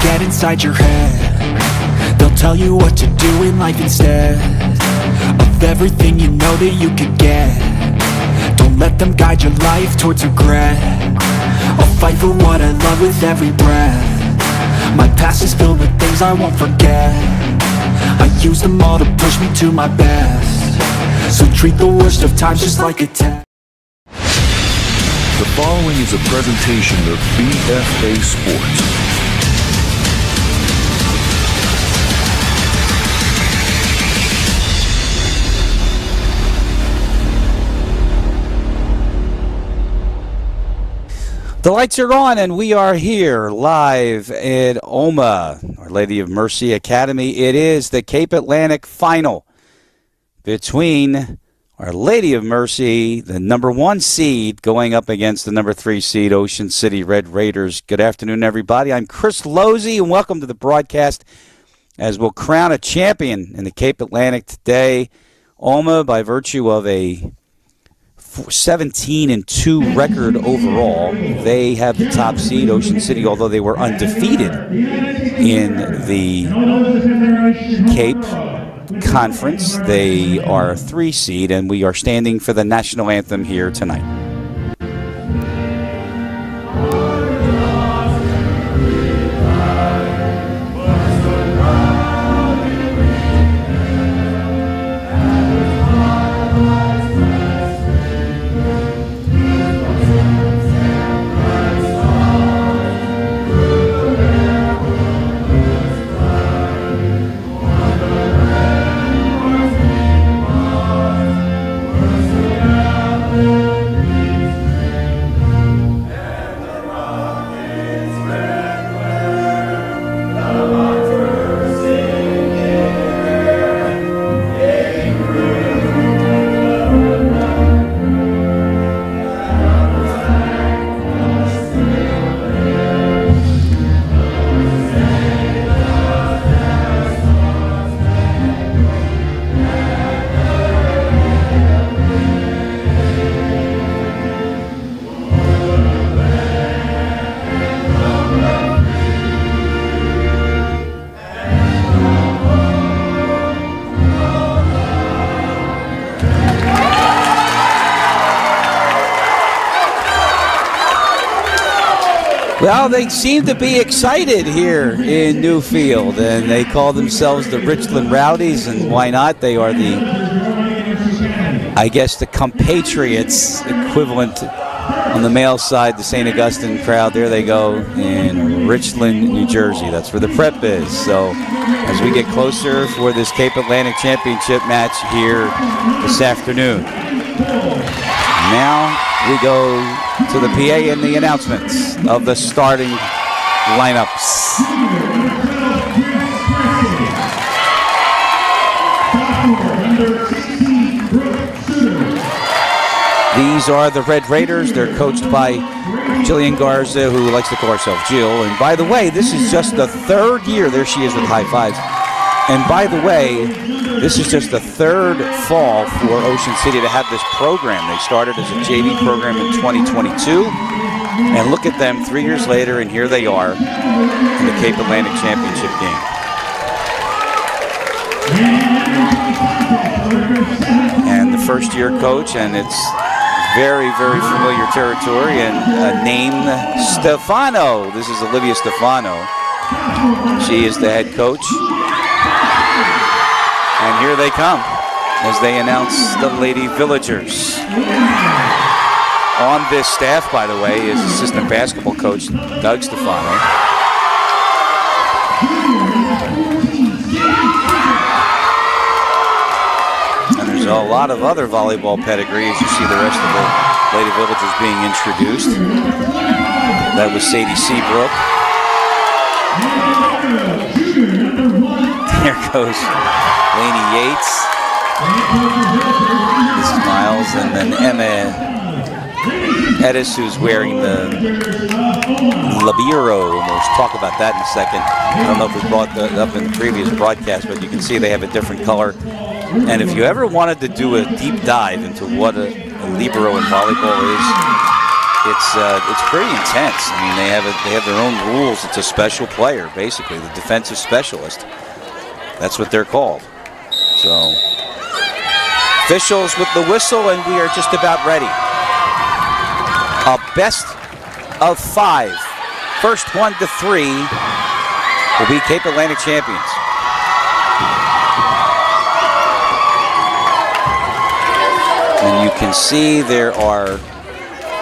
get inside your head. They'll tell you what to do in life instead of everything you know that you could get. Don't let them guide your life towards regret. I'll fight for what I love with every breath. My past is filled with things I won't forget. I use them all to push me to my best. So treat the worst of times just like a test. The following is a presentation of BFA Sports. The lights are on, and we are here live at Olma, Our Lady of Mercy Academy. It is the Cape Atlantic final between Our Lady of Mercy, the number 1 seed, going up against the number 3 seed, Ocean City Red Raiders. Good afternoon, everybody. I'm Chris Losey, and welcome to the broadcast as we'll crown a champion in the Cape Atlantic today. Olma, by virtue of a 17-2 record overall. They have the top seed. Ocean City, although they were undefeated in the Cape Conference, they are a 3 seed, and we are standing for the national anthem here tonight. Well, they seem to be excited here in Newfield, and they call themselves the Richland Rowdies, and why not? They are the, I guess, the compatriots equivalent on the male side, the St. Augustine crowd. There they go in Richland, New Jersey. That's where the prep is. So as we get closer for this Cape Atlantic Championship match here this afternoon. Now we go to the PA and the announcements of the starting lineups. These are the Red Raiders. They're coached by Jillian Garza, who likes to call herself Jill. And by the way, this is just the 3rd year. There she is with high fives. And by the way, this is just the 3rd fall for Ocean City to have this program. They started as a JV program in 2022. And look at them 3 years later, and here they are in the Cape Atlantic Championship game. And the first-year coach, and it's very, very familiar territory, and named Stefano. This is Olivia Stefano. She is the head coach. And here they come as they announce the Lady Villagers. On this staff, by the way, is assistant basketball coach Doug Stefano. And there's a lot of other volleyball pedigree as you see the rest of the Lady Villagers being introduced. That was Sadie Seabrook. There goes Lainey Yates. This is Miles, and then Emma Edis, who's wearing the Libero. We'll talk about that in a second. I don't know if we brought that up in the previous broadcast, but you can see they have a different color. And if you ever wanted to do a deep dive into what a libero in volleyball is, it's pretty intense. I mean, they have their own rules. It's a special player, basically, the defensive specialist. That's what they're called. So, officials with the whistle, and we are just about ready. A best of 5. First 1 to 3 will be Cape Atlantic champions. And you can see there are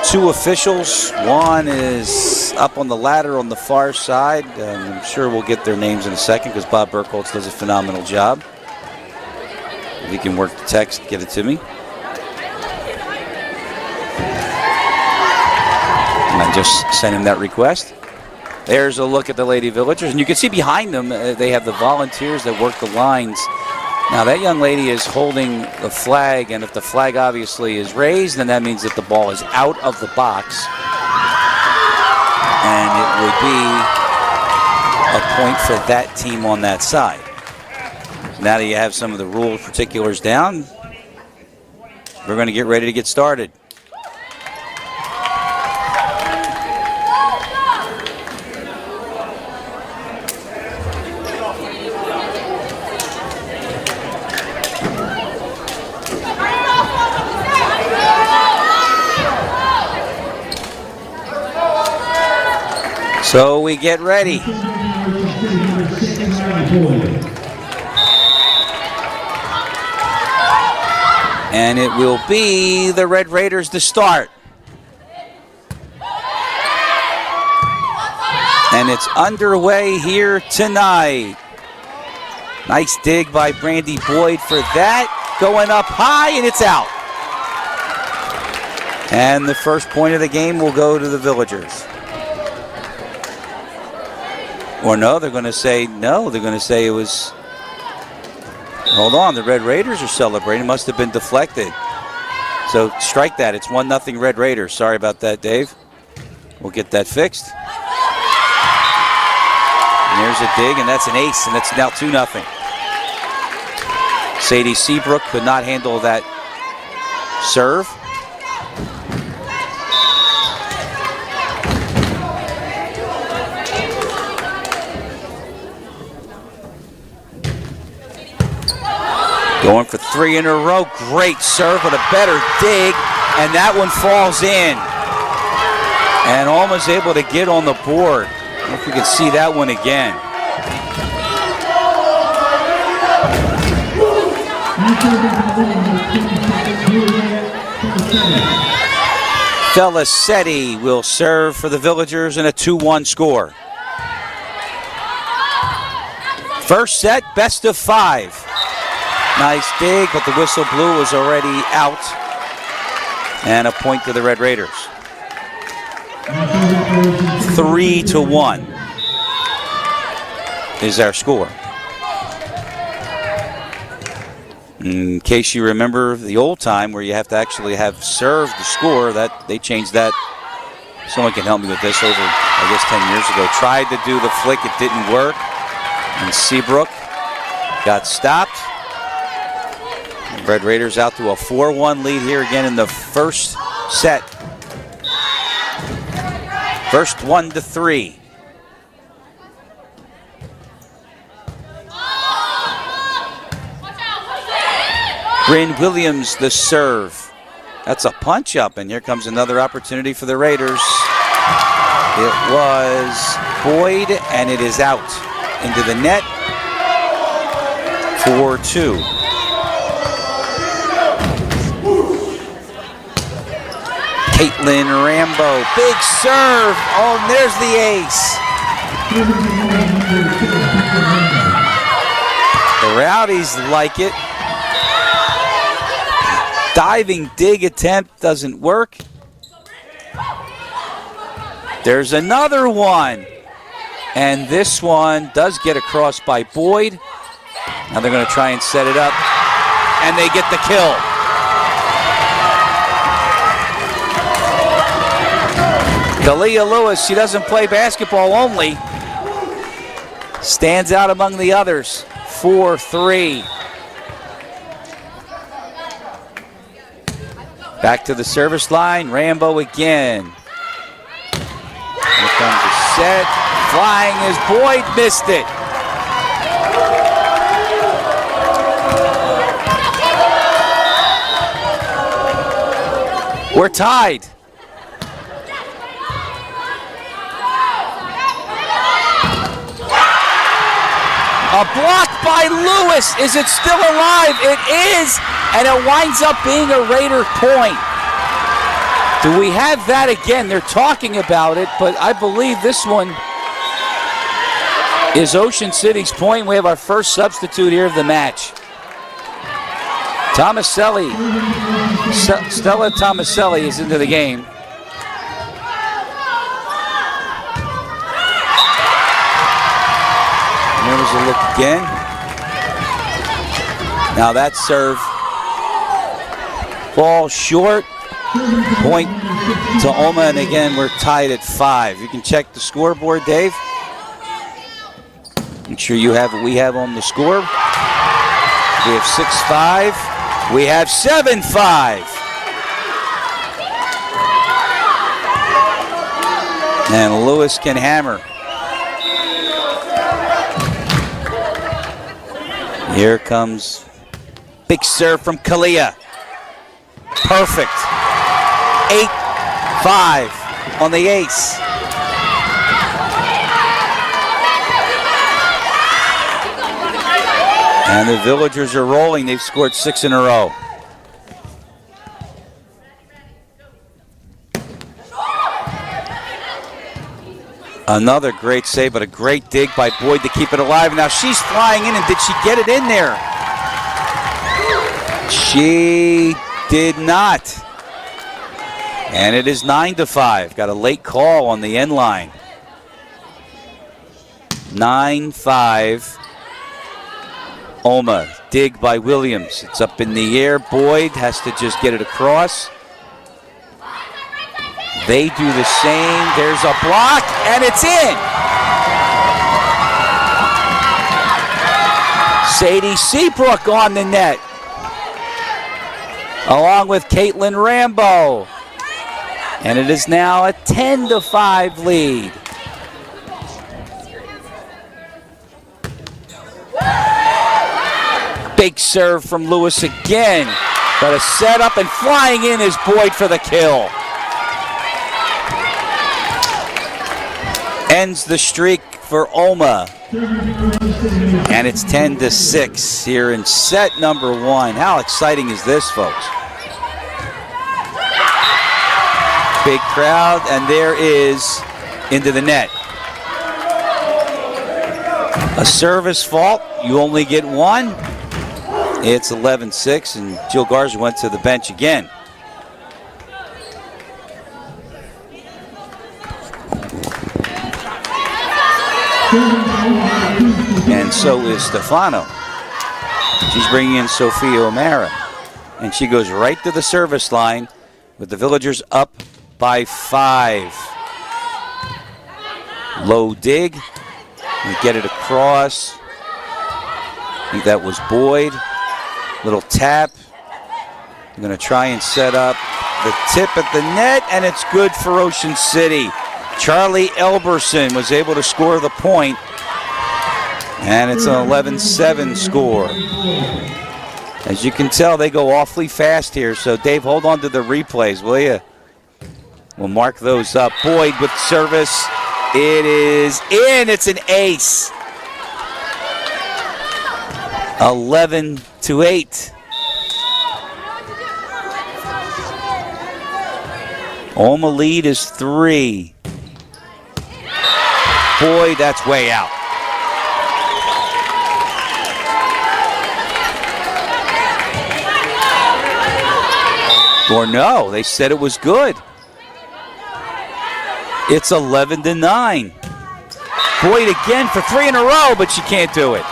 2 officials. One is up on the ladder on the far side. I'm sure we'll get their names in a second because Bob Burkholz does a phenomenal job. If he can work the text, get it to me. And I just sent him that request. There's a look at the Lady Villagers. And you can see behind them, they have the volunteers that work the lines. Now, that young lady is holding the flag, and if the flag obviously is raised, then that means that the ball is out of the box. And it would be a point for that team on that side. Now that you have some of the rule particulars down, we're going to get ready to get started. So we get ready. And it will be the Red Raiders to start. And it's underway here tonight. Nice dig by Brandy Boyd for that. Going up high, and it's out. And the first point of the game will go to the Villagers. Or no, they're going to say no. They're going to say it was... Hold on, the Red Raiders are celebrating. It must have been deflected. So strike that. It's 1-0 Red Raiders. Sorry about that, Dave. We'll get that fixed. And there's a dig, and that's an ace, and it's now 2-0. Sadie Seabrook could not handle that serve. Going for 3 in a row. Great serve, but a better dig. And that one falls in. And Olma's able to get on the board. I don't know if we can see that one again. Felicetti will serve for the Villagers in a 2-1 score. First set, best of 5. Nice dig, but the whistle blew was already out. And a point to the Red Raiders. 3-1 is our score. In case you remember the old time where you have to actually have served the score, that they changed that. Someone can help me with this over, I guess, 10 years ago. Tried to do the flick, it didn't work. And Seabrook got stopped. Red Raiders out to a 4-1 lead here again in the first set. First 1 to 3. Bryn Williams the serve. That's a punch up, and here comes another opportunity for the Raiders. It was Boyd, and it is out into the net. 4-2. Caitlin Rambo, big serve. Oh, and there's the ace. The Rowdies like it. Diving dig attempt doesn't work. There's another one. And this one does get across by Boyd. Now they're going to try and set it up. And they get the kill. Kalia Lewis, she doesn't play basketball only. Stands out among the others. 4-3. Back to the service line. Rambo again. set, flying as Boyd missed it. We're tied. A block by Lewis. Is it still alive? It is, and it winds up being a Raider point. Do we have that again? They're talking about it, but I believe this one is Ocean City's point. We have our first substitute here of the match. Tomaselli, Stella Tomaselli is into the game. There's a look again. Now that serve. Ball short. Point to Olma, and again we're tied at 5. You can check the scoreboard, Dave. Make sure you have what we have on the score. We have 6-5. We have 7-5. And Lewis can hammer. Here comes big serve from Kalia. Perfect. 8-5 on the ace. And the Villagers are rolling. They've scored 6 in a row. Another great save, but a great dig by Boyd to keep it alive. Now she's flying in, and did she get it in there? She did not. And it is 9-5. Got a late call on the end line. 9-5. Olma. Dig by Williams. It's up in the air. Boyd has to just get it across. They do the same. There's a block, and it's in. Sadie Seabrook on the net, along with Caitlin Rambo. And it is now a 10-5 lead. Big serve from Lewis again, but a setup, and flying in is Boyd for the kill. Ends the streak for Olma. And it's 10-6 here in set number 1. How exciting is this, folks? Big crowd, and there is into the net. A service fault, you only get one. It's 11-6, and Jill Garza went to the bench again. And so is Stefano. She's bringing in Sophia O'Mara. And she goes right to the service line with the Villagers up by 5. Low dig. We get it across. I think that was Boyd. Little tap. I'm going to try and set up the tip at the net, and it's good for Ocean City. Charlie Elberson was able to score the point, and it's an 11-7 score. As you can tell, they go awfully fast here, so Dave, hold on to the replays, will you? We'll mark those up. Boyd with service. It is in. It's an ace. 11-8. Olma lead is 3. Boy, that's way out. Or no, they said it was good. It's 11-9. Boyd again for 3 in a row, but she can't do it.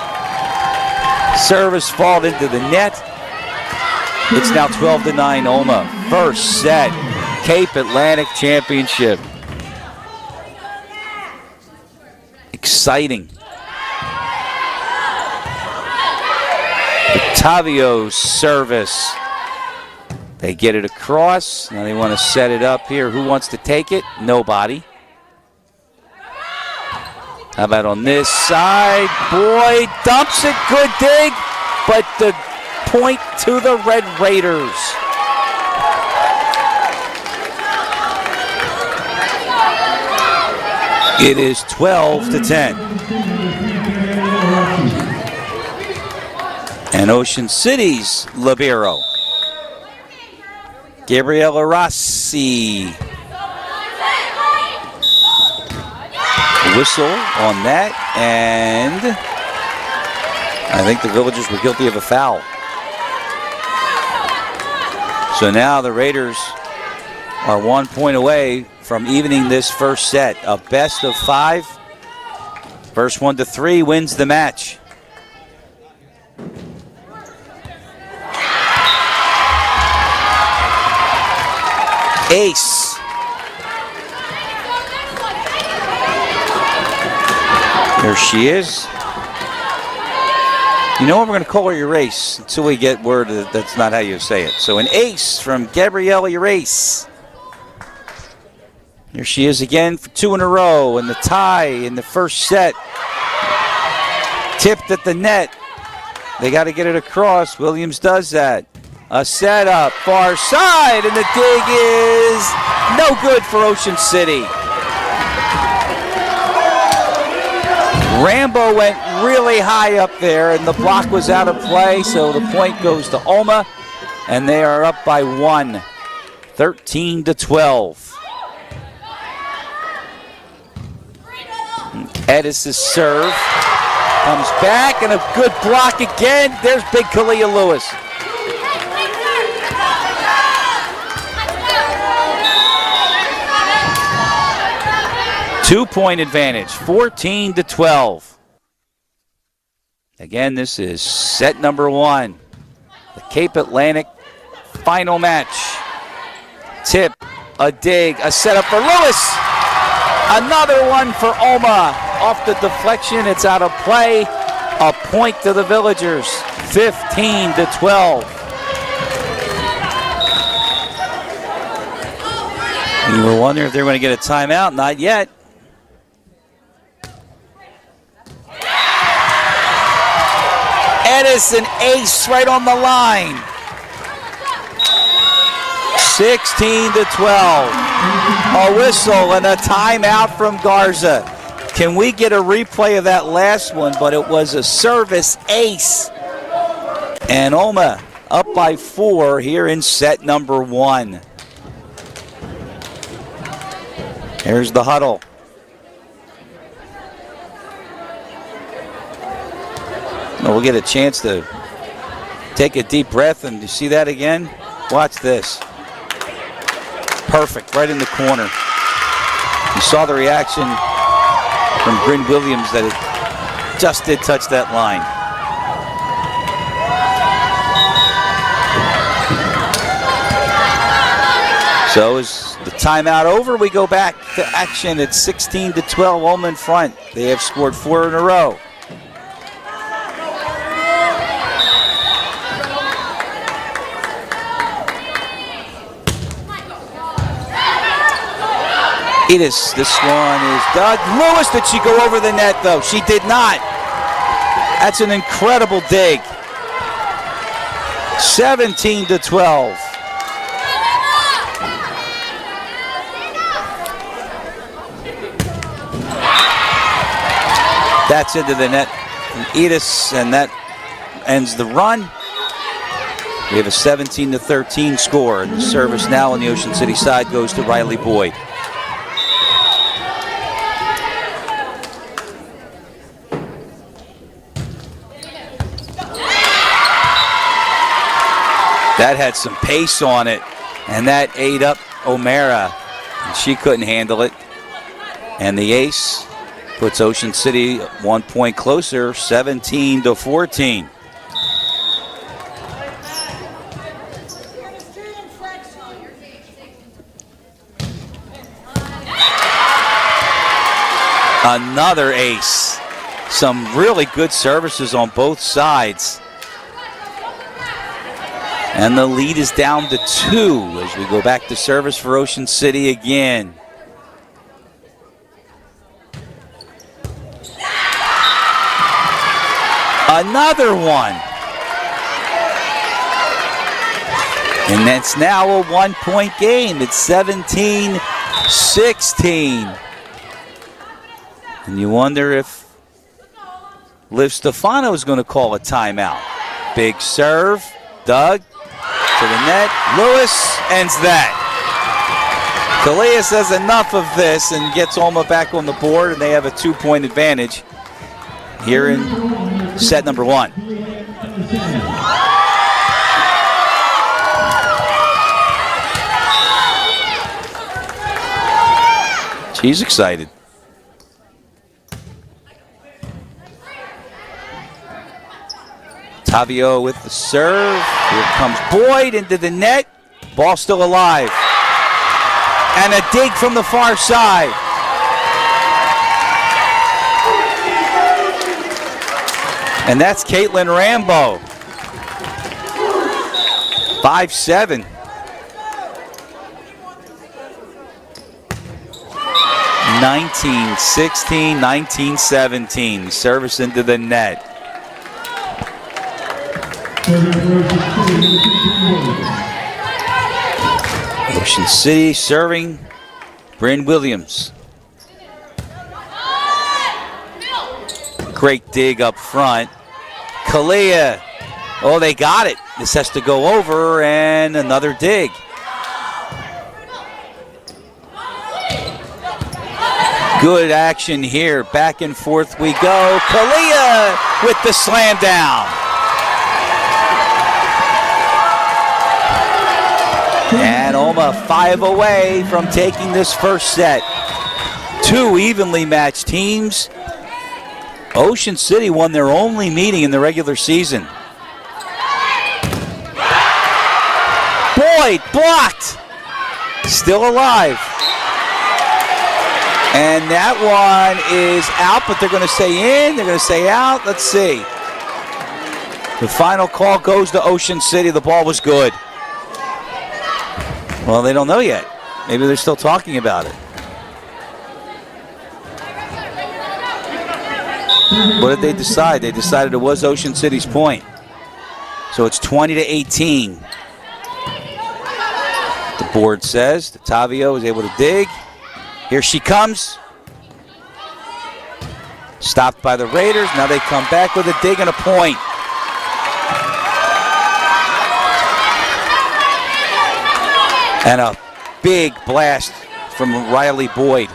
Service fault into the net. It's now 12-9 Olma. First set, Cape Atlantic Championship. Exciting. Ottavio's service. They get it across. Now they want to set it up here. Who wants to take it? Nobody. How about on this side? Boy, dumps it, good dig, but the point to the Red Raiders. It is 12-10. And Ocean City's libero, Gabriella Rossi. Whistle on that, and I think the Villagers were guilty of a foul. So now the Raiders are 1 point away from evening this first set. A best of 5. First one to 3 wins the match. Ace. There she is. You know what? We're going to call her Urace until we get word that that's not how you say it. So an ace from Gabrielle Urace. Here she is again for 2 in a row, and the tie in the first set. Tipped at the net. They got to get it across. Williams does that. A setup, far side, and the dig is no good for Ocean City. Rambo went really high up there, and the block was out of play, so the point goes to Olma, and they are up by 1, 13-12. Edis' serve comes back, and a good block again. There's big Kalia Lewis. Two-point advantage, 14-12. Again, this is set number 1. The Cape Atlantic final match. Tip, a dig, a setup for Lewis. Another one for Olma. Off the deflection, it's out of play. A point to the Villagers, 15-12. You were wondering if they were going to get a timeout. Not yet. Edison ace right on the line. 16-12. A whistle and a timeout from Garza. Can we get a replay of that last one? But it was a service ace. And Olma up by 4 here in set number 1. Here's the huddle. We'll get a chance to take a deep breath, and you see that again? Watch this. Perfect, right in the corner. You saw the reaction from Bryn Williams that it just did touch that line. So is the timeout over? We go back to action at 16-12, Olma in front. They have scored 4 in a row. This one is dug. Lewis, did she go over the net, though? She did not. That's an incredible dig. 17-12. That's into the net from Edis, and that ends the run. We have a 17-13 score, and the service now on the Ocean City side goes to Riley Boyd. That had some pace on it, and that ate up O'Mara, and she couldn't handle it. And the ace puts Ocean City 1 point closer, 17-14. Another ace. Some really good services on both sides. And the lead is down to 2 as we go back to service for Ocean City again. Another one. And that's now a 1-point game. It's 17-16. And you wonder if Liv Stefano is going to call a timeout. Big serve. Doug to the net. Lewis ends that. Kalia says enough of this and gets Olma back on the board, and they have a 2-point advantage here in set number 1. She's excited. Tavio with the serve. Here comes Boyd into the net. Ball still alive. And a dig from the far side. And that's Caitlin Rambo. 5-7. 19-16, 19-17. Service into the net. Ocean City serving Bryn Williams. Great dig up front. Kalia. Oh, they got it. This has to go over, and another dig. Good action here. Back and forth we go. Kalia with the slam down. And Olma 5 away from taking this first set. 2 evenly matched teams. Ocean City won their only meeting in the regular season. Boyd blocked. Still alive. And that one is out, but they're going to say in, they're going to say out. Let's see. The final call goes to Ocean City. The ball was good. Well, they don't know yet. Maybe they're still talking about it. What did they decide? They decided it was Ocean City's point. So it's 20-18. The board says that Tavio is able to dig. Here she comes. Stopped by the Raiders. Now they come back with a dig and a point. And a big blast from Riley Boyd.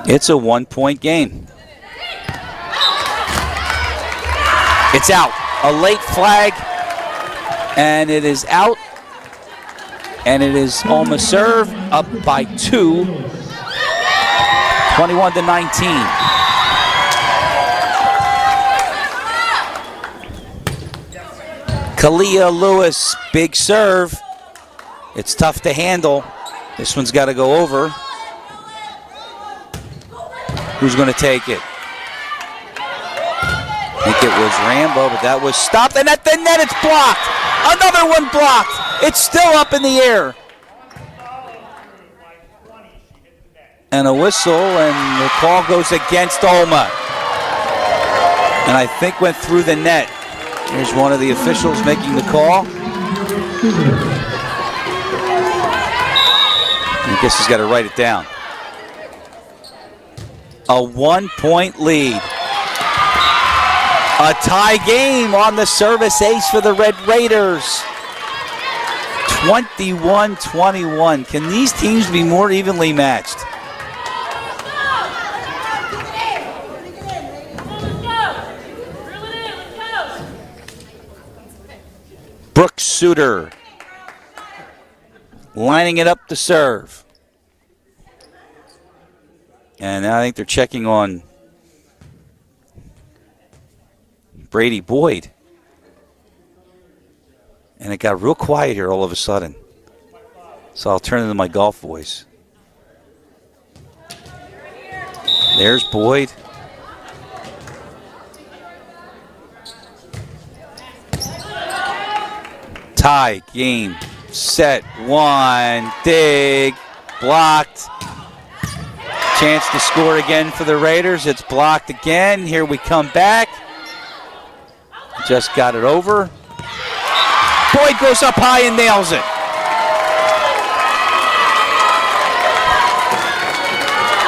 It's a 1-point game. It's out. A late flag. And it is out. And it is Olma serve up by 2. 21-19. Kalia Lewis, big serve. It's tough to handle. This one's got to go over. Who's going to take it? I think it was Rambo, but that was stopped. And at the net, it's blocked. Another one blocked. It's still up in the air. And a whistle, and the call goes against Olma. And I think went through the net. Here's one of the officials making the call. I guess he's got to write it down. A 1-point lead. A tie game on the service ace for the Red Raiders. 21-21. Can these teams be more evenly matched? Brooks Suter lining it up to serve. And I think they're checking on Brady Boyd. And it got real quiet here all of a sudden. So I'll turn into my golf voice. There's Boyd. Tie, game, set, 1, dig, blocked. Chance to score again for the Raiders. It's blocked again. Here we come back. Just got it over. Boyd goes up high and nails it.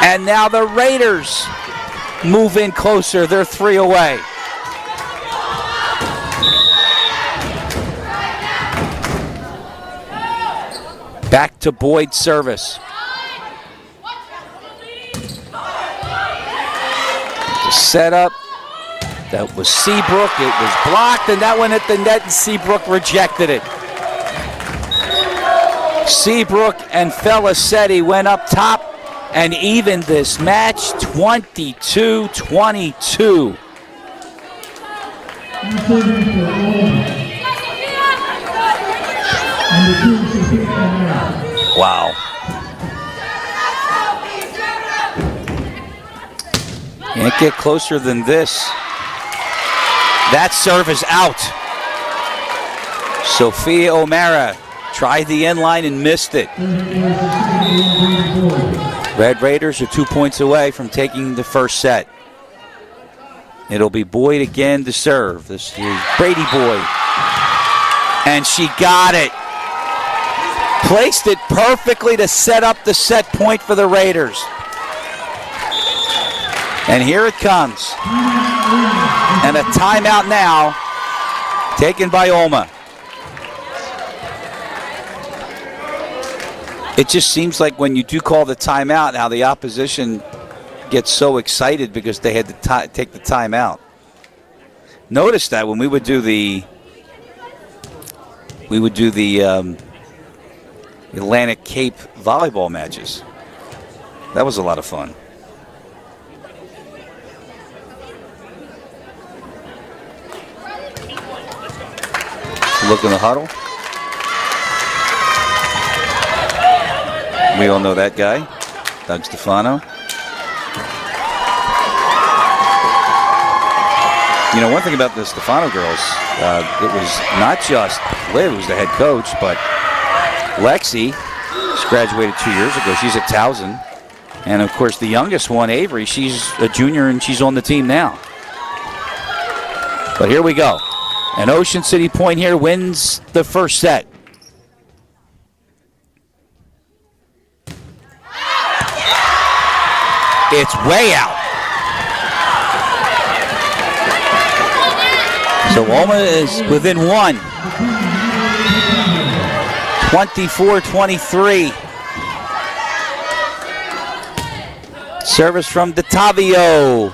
And now the Raiders move in closer. They're 3 away. Back to Boyd's service. The setup. That was Seabrook. It was blocked, and that went at the net, and Seabrook rejected it. Seabrook and Felicetti went up top and evened this match 22-22. Wow. Can't get closer than this. That serve is out. Sophia O'Mara tried the end line and missed it. Red Raiders are 2 points away from taking the first set. It'll be Boyd again to serve. This is Brady Boyd. And she got it. Placed it perfectly to set up the set point for the Raiders. And here it comes. And a timeout now taken by Olma. It just seems like when you do call the timeout, now the opposition gets so excited because they had to take the timeout. Notice that when we would do the Atlantic Cape volleyball matches. That was a lot of fun. Look in the huddle. We all know that guy, Doug Stefano. You know, one thing about the Stefano girls, it was not just Liv, who's the head coach, but Lexi, she graduated 2 years ago. She's at Towson. And, of course, the youngest one, Avery, she's a junior and she's on the team now. But here we go. And Ocean City Point here wins the first set. It's way out. So Olma is within one. 24-23. Service from DeTavio.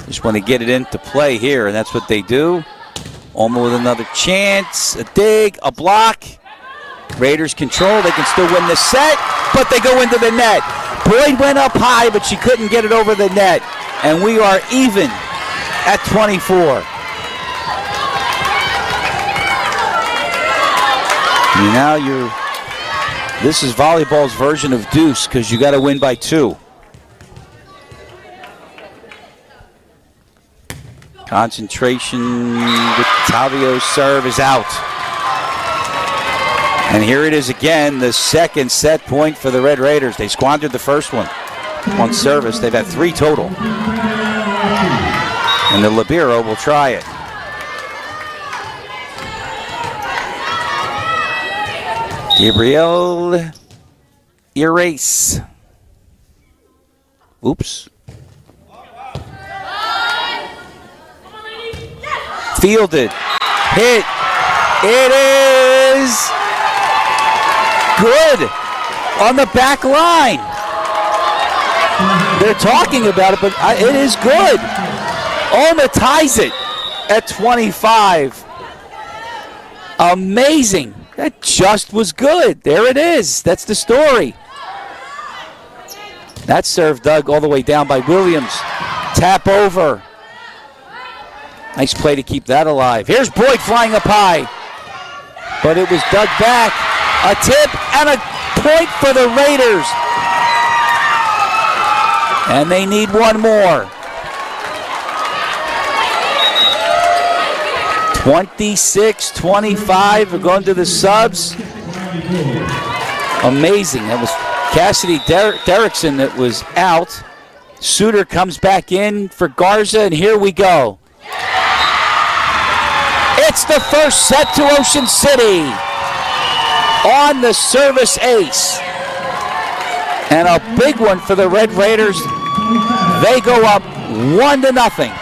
Just want to get it into play here, and that's what they do. Olma with another chance. A dig, a block. Raiders control. They can still win the set, but they go into the net. Boyd went up high, but she couldn't get it over the net. And we are even at 24. And now this is volleyball's version of deuce because you got to win by 2. Concentration with Tavio's serve is out. And here it is again, the second set point for the Red Raiders. They squandered the first one on service. They've had 3 total. And the libero will try it. Gabrielle Erase. Oops. Fielded. Hit. It is good on the back line. They're talking about it, but it is good. Olma ties it at 25. Amazing. That just was good. There it is. That's the story. That serve dug all the way down by Williams. Tap over. Nice play to keep that alive. Here's Boyd flying up high. But it was dug back. A tip and a point for the Raiders. And they need one more. 26-25. We're going to the subs. Amazing. That was Cassidy Derrickson that was out. Suter comes back in for Garza, and here we go. It's the first set to Ocean City on the service ace. And a big one for the Red Raiders. They go up 1-0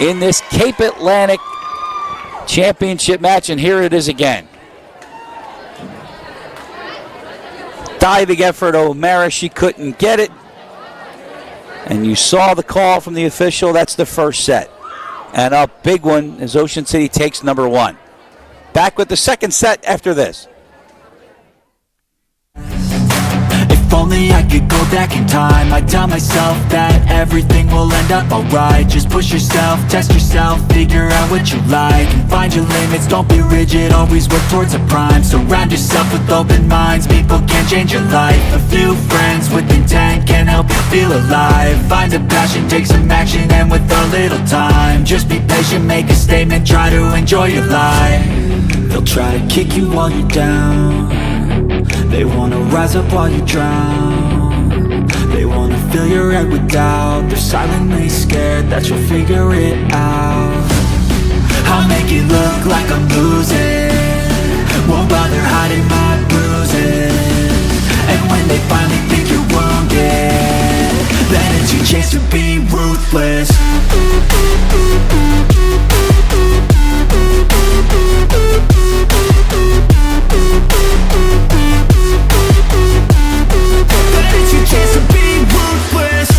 in this Cape Atlantic championship match, and here it is again. Diving effort, O'Mara, she couldn't get it. And you saw the call from the official. That's the first set. And a big one as Ocean City takes number 1. Back with the second set after this. If only I could go back in time, I'd tell myself that everything will end up alright. Just push yourself, test yourself, figure out what you like, and find your limits, don't be rigid, always work towards a prime. Surround yourself with open minds, people can change your life. A few friends with intent can help you feel alive. Find a passion, take some action, and with a little time, just be patient, make a statement, try to enjoy your life. They'll try to kick you while you're down, they wanna rise up while you drown. They wanna fill your head with doubt. They're silently scared that you'll figure it out. I'll make it look like I'm losing, won't bother hiding my bruises. And when they finally think you're wounded, then it's your chance to be ruthless. It's your chance to be ruthless.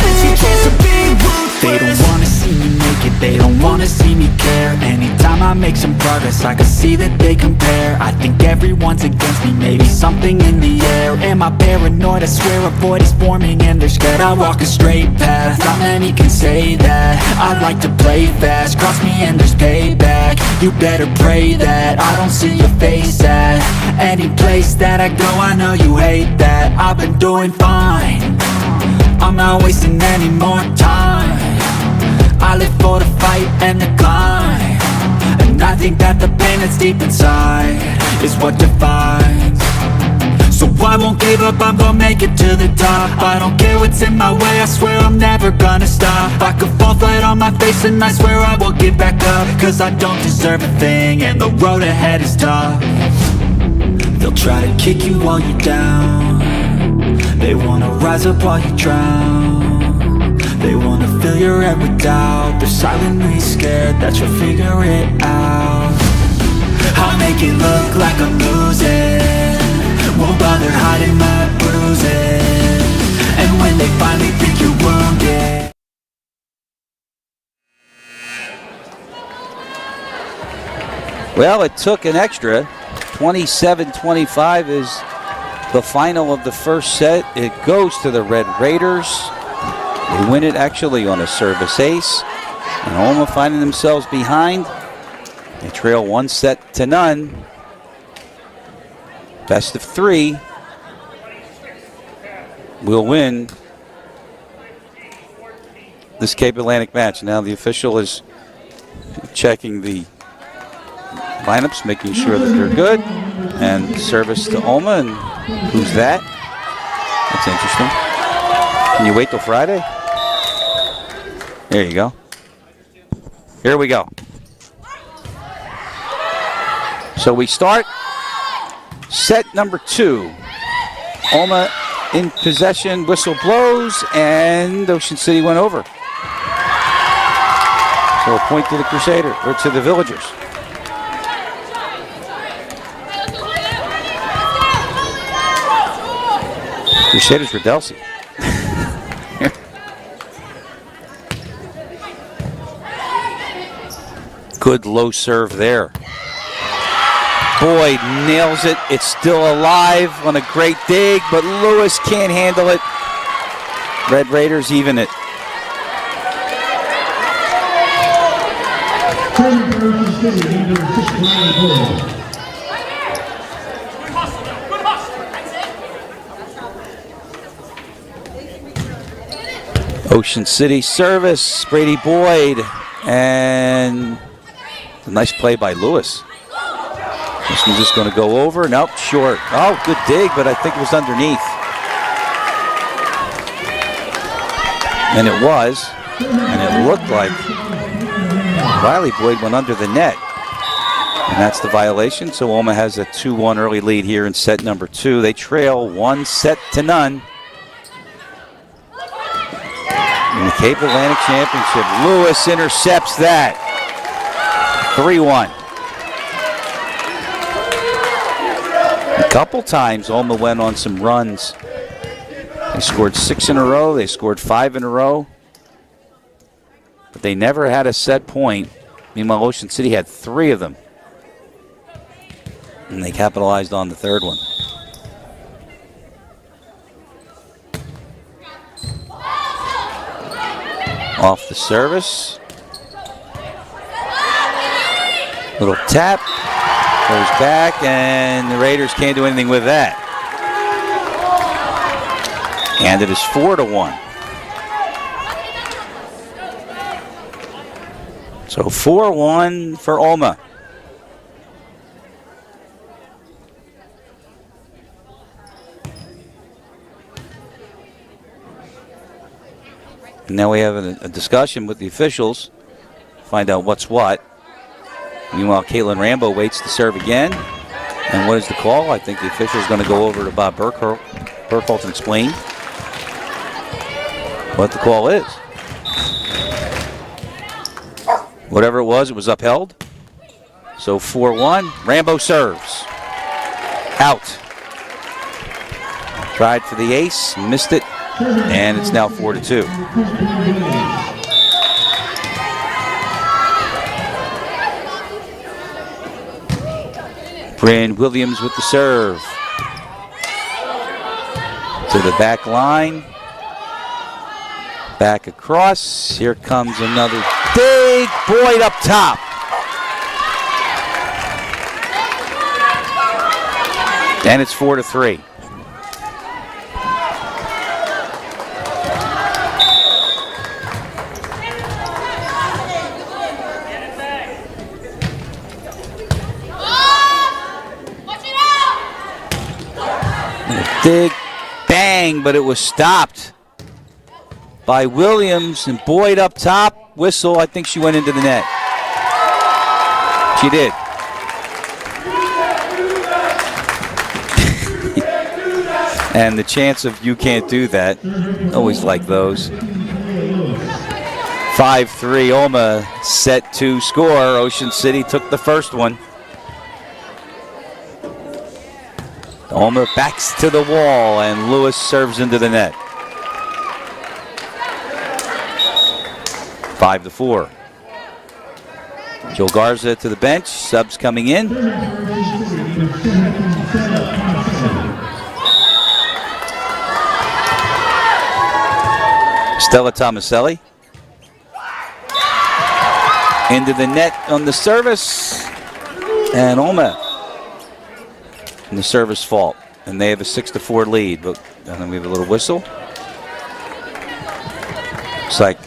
It's your chance to be ruthless. They don't wanna see me make it, they don't wanna see me care. Anytime I make some progress, I can see that they compare. I think everyone's against me, maybe something in the air. Am I paranoid? I swear a void is forming and they're scared. I walk a straight path, not many can say that. I like to play fast, cross me and there's payback. You better pray that I don't see your face at any place that I go. I know you hate that. I've been doing fine, I'm not wasting any more time. I live for the fight and the climb, and I think that the pain that's deep inside is what defines. So I won't give up, I'm gonna make it to the top. I don't care what's in my way, I swear I'm never gonna stop. I could fall flat on my face and I swear I will get back up, cause I don't deserve a thing and the road ahead is tough. They'll try to kick you while you're down, they wanna rise up while you drown. They wanna fill your head with doubt. They're silently scared that you'll figure it out. I'll make it look like I'm losing, won't bother hiding my bruises. And when they finally think you're wounded. Well, it took an extra. 27-25 is the final of the first set. It goes to the Red Raiders. They win it actually on a service ace. And Olma finding themselves behind. They trail 1-0. Best of 3 will win this Cape Atlantic match. Now the official is checking the lineups, making sure that they're good. And service to Olma, and who's that? That's interesting. Can you wait till Friday? There you go. Here we go. So we start set number 2. Olma in possession, whistle blows, and Ocean City went over. So a point to the Crusader, or to the Villagers. Crusaders for Delsey. Good low serve there. Boyd nails it. It's still alive on a great dig, but Lewis can't handle it. Red Raiders even it. Ocean City service, Brady Boyd, and a nice play by Lewis. This one's just going to go over. Nope, short. Oh, good dig, but I think it was underneath. And it was, and it looked like Riley Boyd went under the net. And that's the violation, so Olma has a 2-1 early lead here in set number 2. They trail 1-0. In the Cape Atlantic Championship, Lewis intercepts that. 3-1. A couple times Olma went on some runs. They scored 6 in a row. They scored 5 in a row. But they never had a set point. Meanwhile, Ocean City had 3 of them. And they capitalized on the third one. Off the service. Little tap. Goes back, and the Raiders can't do anything with that. And it is 4-1. So 4-1 for Olma. Now we have a discussion with the officials, find out what's what. Meanwhile, Caitlin Rambo waits to serve again. And what is the call? I think the official is going to go over to Bob Burkholz and explain what the call is. Whatever it was upheld. So 4-1, Rambo serves. Out. Tried for the ace, missed it. And it's now 4-2. Bryn Williams with the serve. To the back line. Back across. Here comes another big Boyd up top. And it's 4-3. Big bang, but it was stopped by Williams, and Boyd up top. Whistle, I think she went into the net. She did. And the chance of you can't do that, always like those. 5-3, Olma, set 2 score. Ocean City took the first one. Olma backs to the wall, and Lewis serves into the net. 5-4. Joe Garza to the bench. Subs coming in. Stella Tomaselli. Into the net on the service. And Olma in the service fault. And they have a 6-4 lead. But then we have a little whistle. Looks like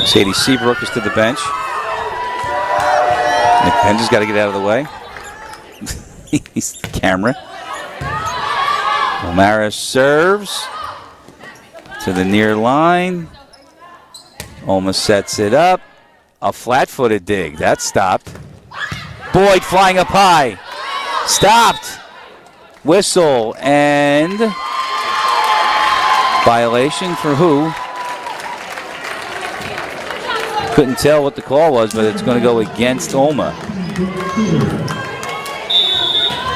Sadie Seabrook is to the bench. Nick Penn has got to get out of the way. He's the camera. O'Mara serves to the near line. Olma sets it up. A flat-footed dig. That stopped. Boyd flying up high. Stopped. Whistle and violation for who? Couldn't tell what the call was, but it's going to go against Olma.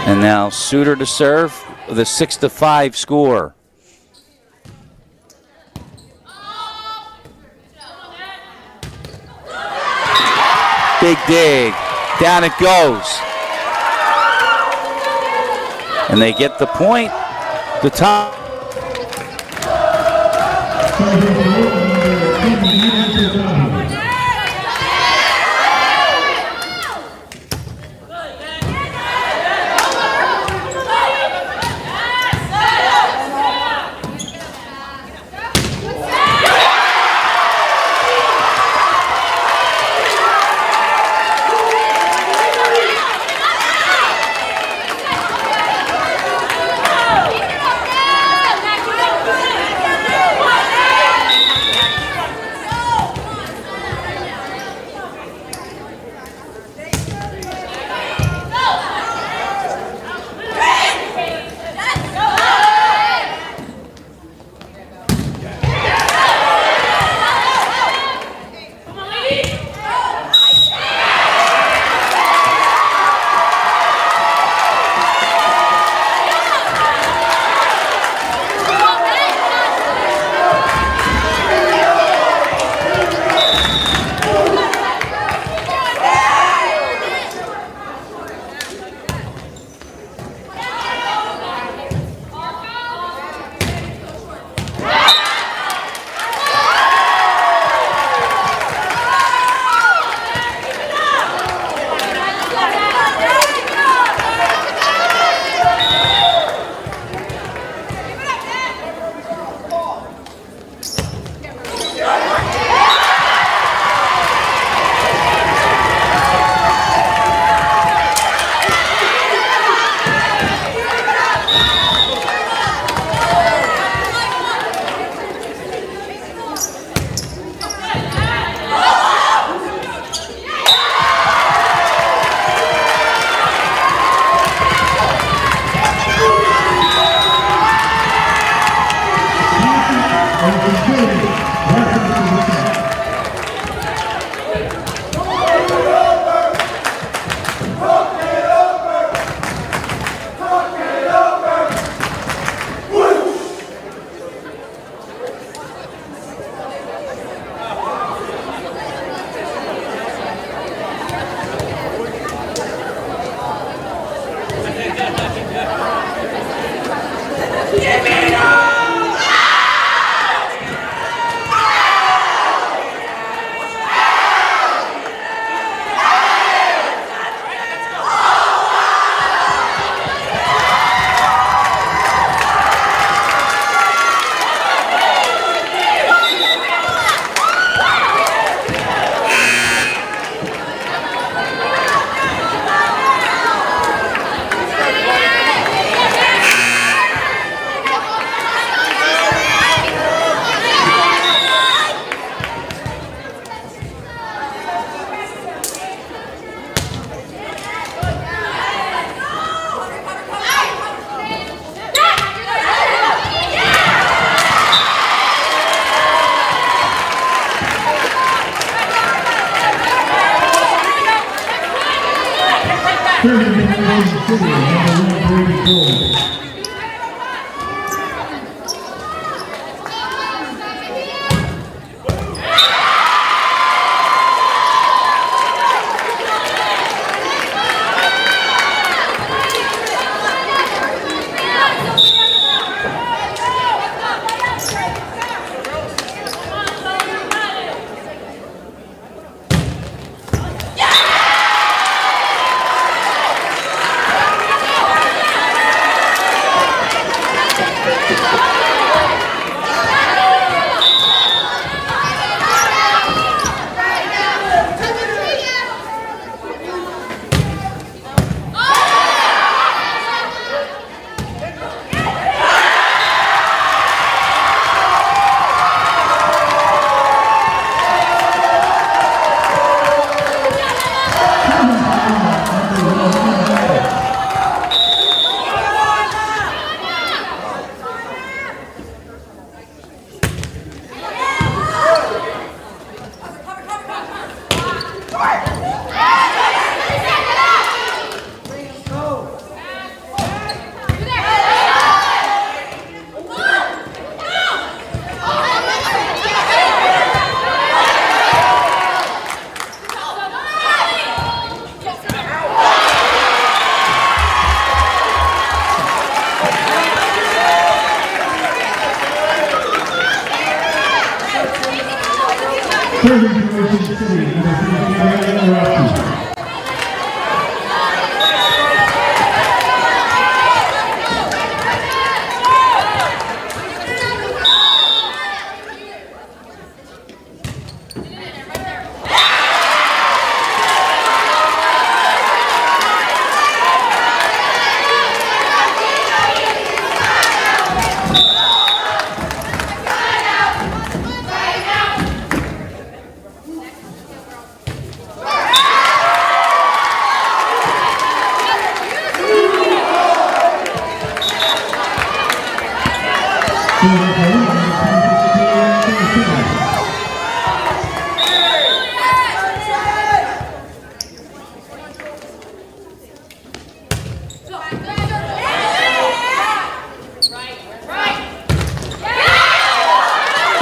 And now Suter to serve with a 6-5 score. Big dig. Down it goes. And they get the point. The top.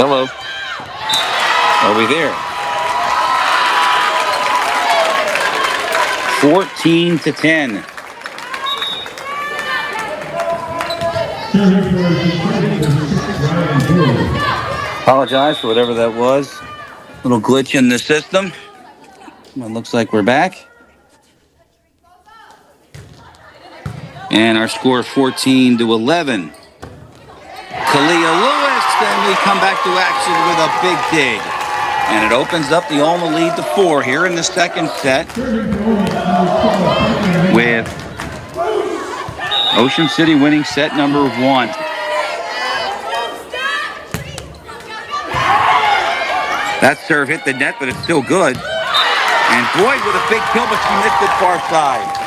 Hello. Are we there? 14-10. Apologize for whatever that was. Little glitch in the system. It looks like we're back. And our score 14-11. Kalia Lewis, and we come back to action with a big dig. And it opens up the Olma lead to 4 here in the second set. With Ocean City winning set number 1. That serve hit the net, but it's still good. And Boyd with a big kill, but she missed it far side.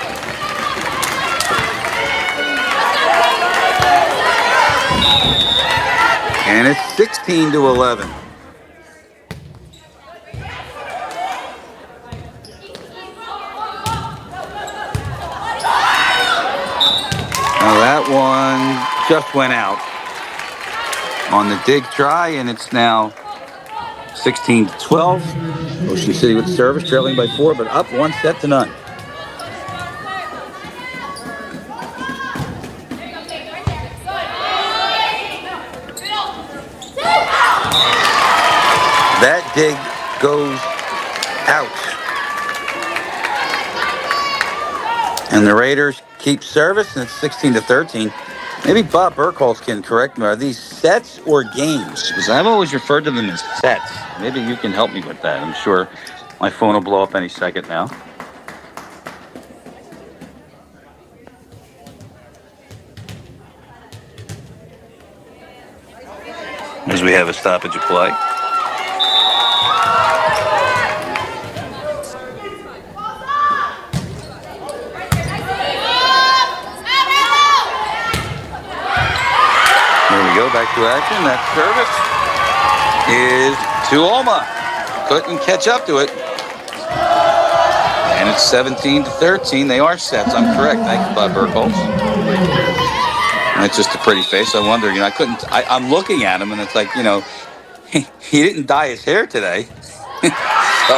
And it's 16-11. Now that one just went out on the dig try, and it's now 16-12. Ocean City with service, trailing by 4, but up 1-0. That dig goes out. And the Raiders keep service, and it's 16-13. Maybe Bob Burkholz can correct me. Are these sets or games? Because I've always referred to them as sets. Maybe you can help me with that. I'm sure my phone will blow up any second now. As we have a stoppage of play. There we go, back to action. That service is to Olma. Couldn't catch up to it. And And it's 17-13. They are sets. I'm correct. Thanks, Bob Burkholz. That's just a pretty face. I wonder, I'm looking at him, and it's like, he didn't dye his hair today. So,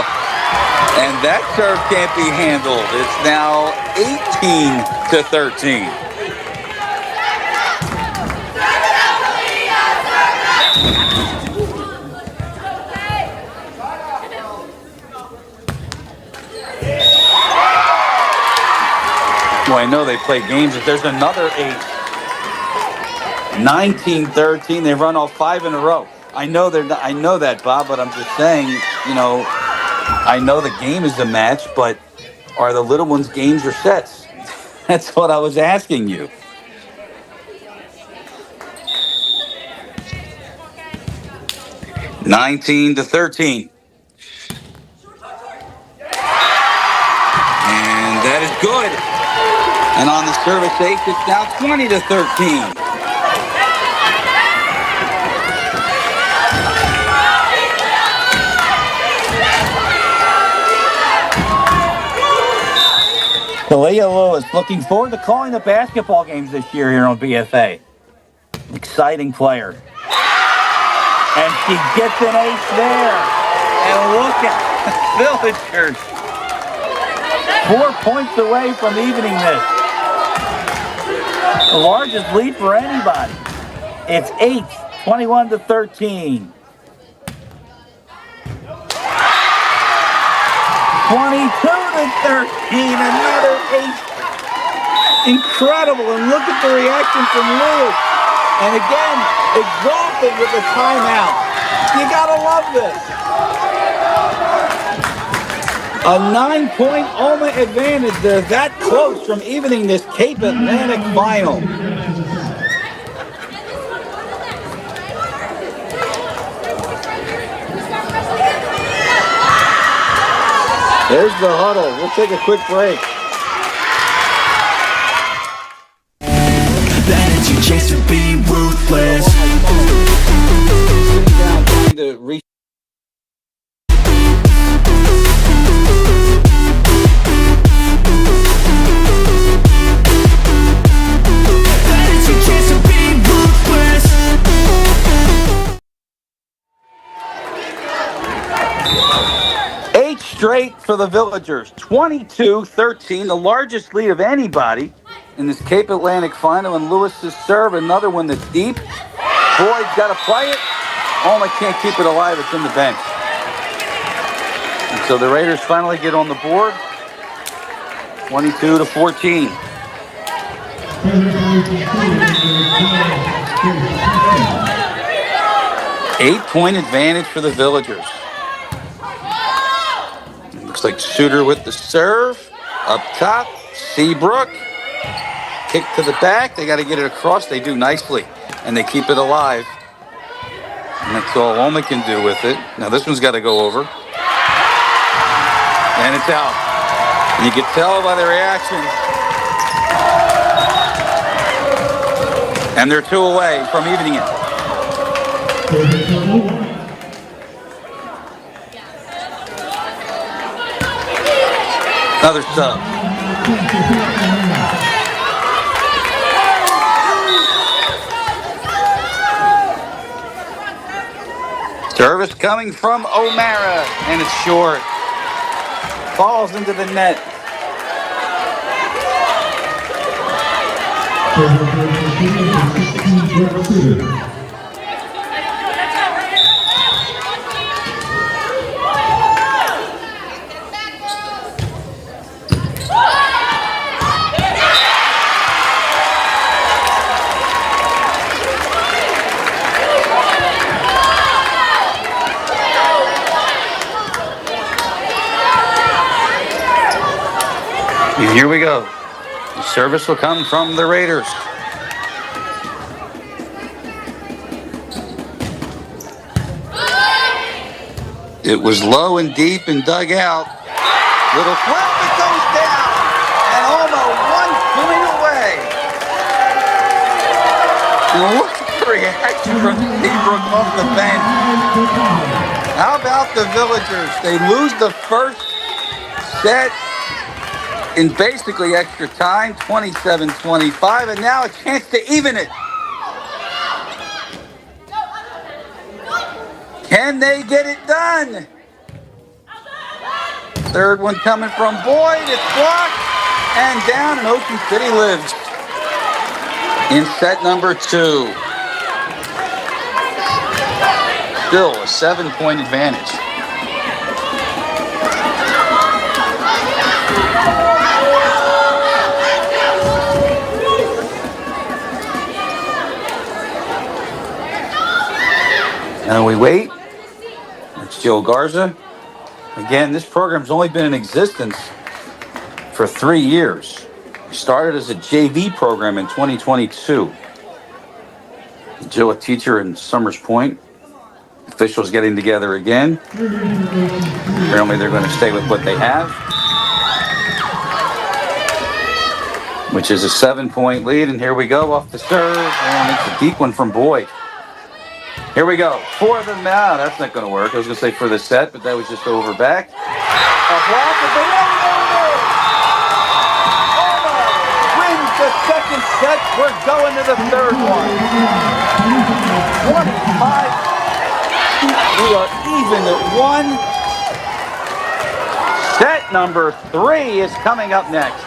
and that serve can't be handled. It's now 18-13. Well, I know they play games. If there's another 19-13, they run all 5 in a row. I know that, Bob, but I'm just saying, I know the game is a match, but are the little ones games or sets? That's what I was asking you. (19-13). And that is good. And on the service ace, it's now 20-13. Kalia Lewis looking forward to calling the basketball games this year here on BFA. Exciting player. And she gets an ace there. And look at the Villagers. 4 points away from evening this. The largest lead for anybody. It's 8, 21-13. 22-13, another ace. Incredible, and look at the reaction from Lewis. And again, exalted with the timeout. You gotta love this. A 9-point Olma advantage. They're that close from evening this Cape Atlantic final. There's the huddle. We'll take a quick break. Then it's your chance to be ruthless. Straight for the Villagers, 22-13, the largest lead of anybody in this Cape Atlantic final. And Lewis's serve, another one that's deep. Boyd's got to play it. Olma can't keep it alive. It's in the bench. And so the Raiders finally get on the board, 22-14. Eight-point advantage for the Villagers. Looks like Suter with the serve. Up top, Seabrook. Kick to the back. They got to get it across. They do nicely. And they keep it alive. And that's all Olma can do with it. Now this one's got to go over. And it's out. And you can tell by the reaction. And they're 2 away from evening it. Another sub. Service coming from O'Mara, and it's short. Falls into the net. And here we go. The service will come from the Raiders. It was low and deep and dug out. Little flip, it goes down. And Olma 1 point away. And look at the reaction from Seabrook off the bench. How about the Villagers? They lose the first set in basically extra time, 27-25, and now a chance to even it. Can they get it done? Third one coming from Boyd. It's blocked and down, and Ocean City lives in set number 2. Still a 7-point advantage. And we wait. It's Joe Garza. Again, this program's only been in existence for 3 years. We started as a JV program in 2022. Joe, a teacher in Summers Point. Officials getting together again. Apparently they're going to stay with what they have, which is a 7-point lead. And here we go off the serve. And it's a deep one from Boyd. Here we go. For the now, that's not going to work. I was going to say for the set, but that was just over back. A block of the Olma wins the second set. We're going to the third one. 25. We are even at 1. Set number 3 is coming up next.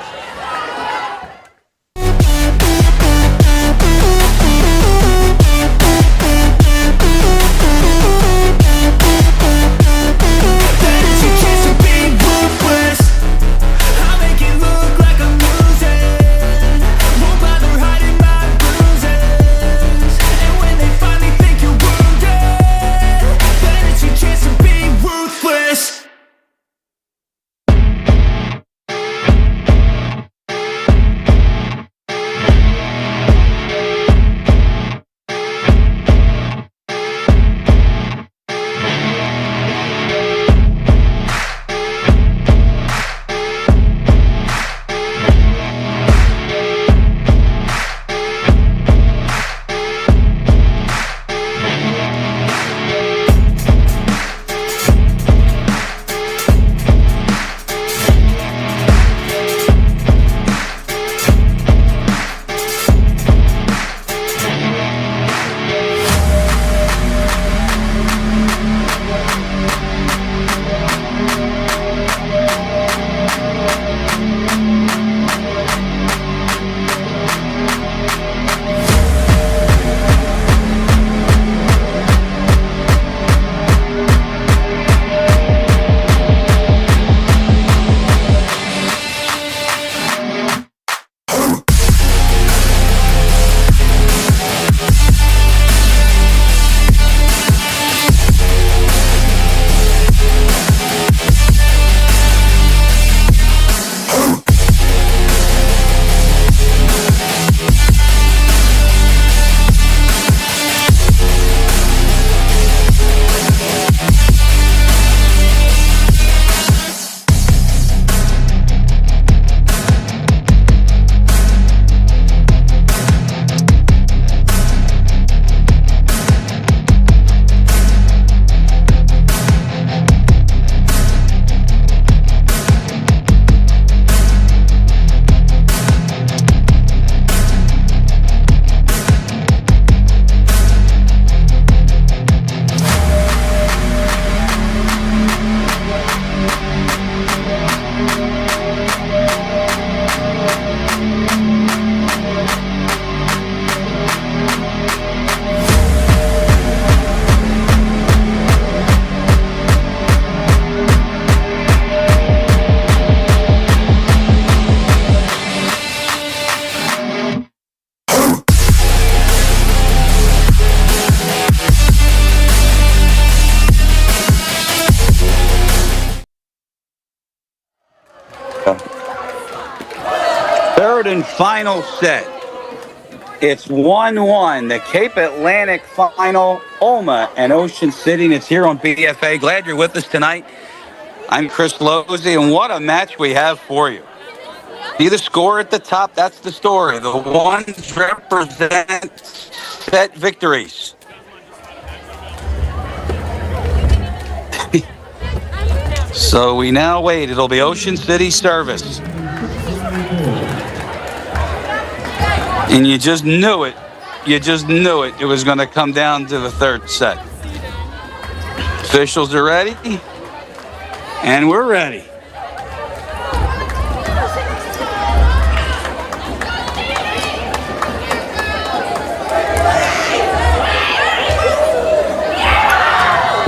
Third and final set. It's 1-1. The Cape Atlantic final, Olma and Ocean City, and it's here on BFA. Glad you're with us tonight. I'm Chris Losey, and what a match we have for you. See the score at the top? That's the story. The ones represent set victories. So we now wait. It'll be Ocean City service. And you just knew it. You just knew it. It was going to come down to the third set. Officials are ready. And we're ready.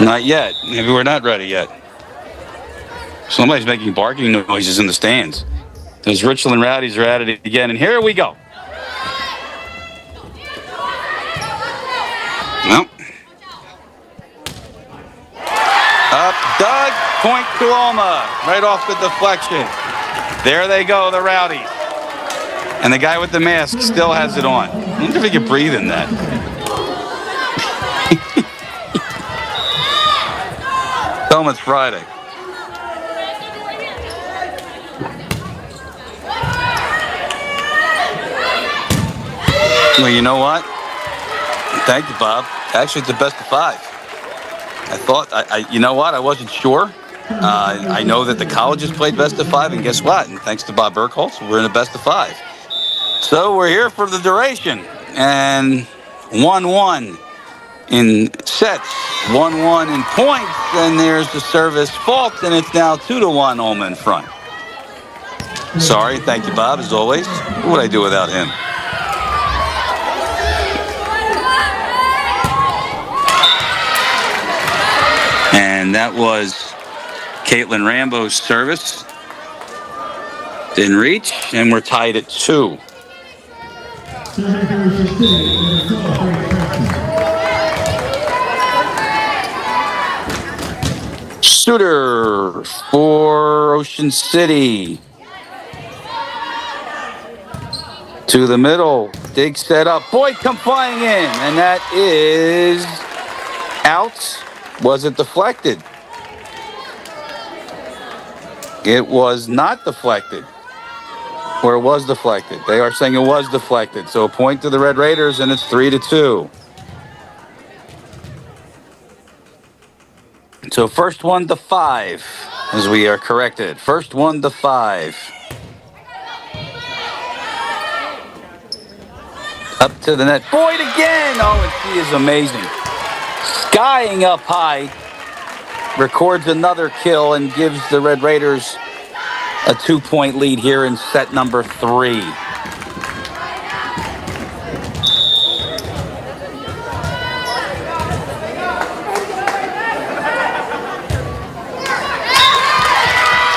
Not yet. Maybe we're not ready yet. Somebody's making barking noises in the stands. Those Richland Rowdies are at it again. And here we go. Nope. Up, Doug. Point to Olma. Right off the deflection. There they go, the Rowdies. And the guy with the mask still has it on. I wonder if he can breathe in that. Tell him it's Friday. Well, you know what? Thank you, Bob. Actually, it's the best of five. I thought, you know what? I wasn't sure. I know that the colleges played best of five, and guess what? And thanks to Bob Burkholz, we're in the best of five. So we're here for the duration. And 1-1 in sets, 1-1 in points, and there's the service fault, and it's now 2-1 Olma in front. Sorry, thank you, Bob, as always. What would I do without him? And that was Caitlin Rambo's service. Didn't reach, and we're tied at 2. Shooter for Ocean City. To the middle. Dig set up. Boyd come flying in. And that is out. Was it deflected? It was not deflected. Or it was deflected. They are saying it was deflected. So a point to the Red Raiders, and it's 3-2. So first one to 5, as we are corrected. First one to 5. Up to the net. Boyd again! Oh, and she is amazing. Skying up high. Records another kill and gives the Red Raiders a 2-point lead here in set number 3.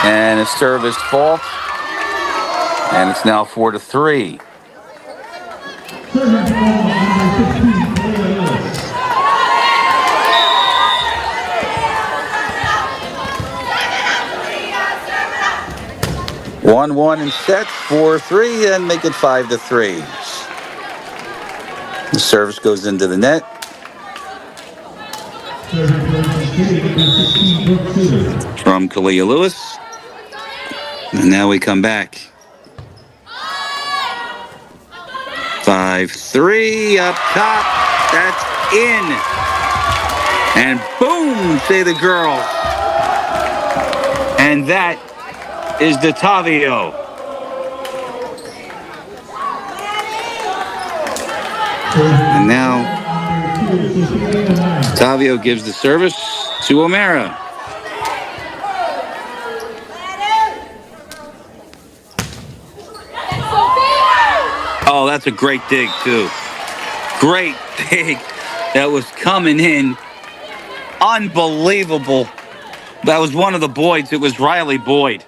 And a service fault. And it's now 4-3. One in sets, 4-3, and make it 5-3. The service goes into the net. From Kalia Lewis. And now we come back. 5-3 up top. That's in. And boom, say the girls. And that is DeTavio. And now DeTavio gives the service to O'Mara. Oh, that's a great dig, too. Great dig. That was coming in. Unbelievable. That was one of the Boyds. It was Riley Boyd.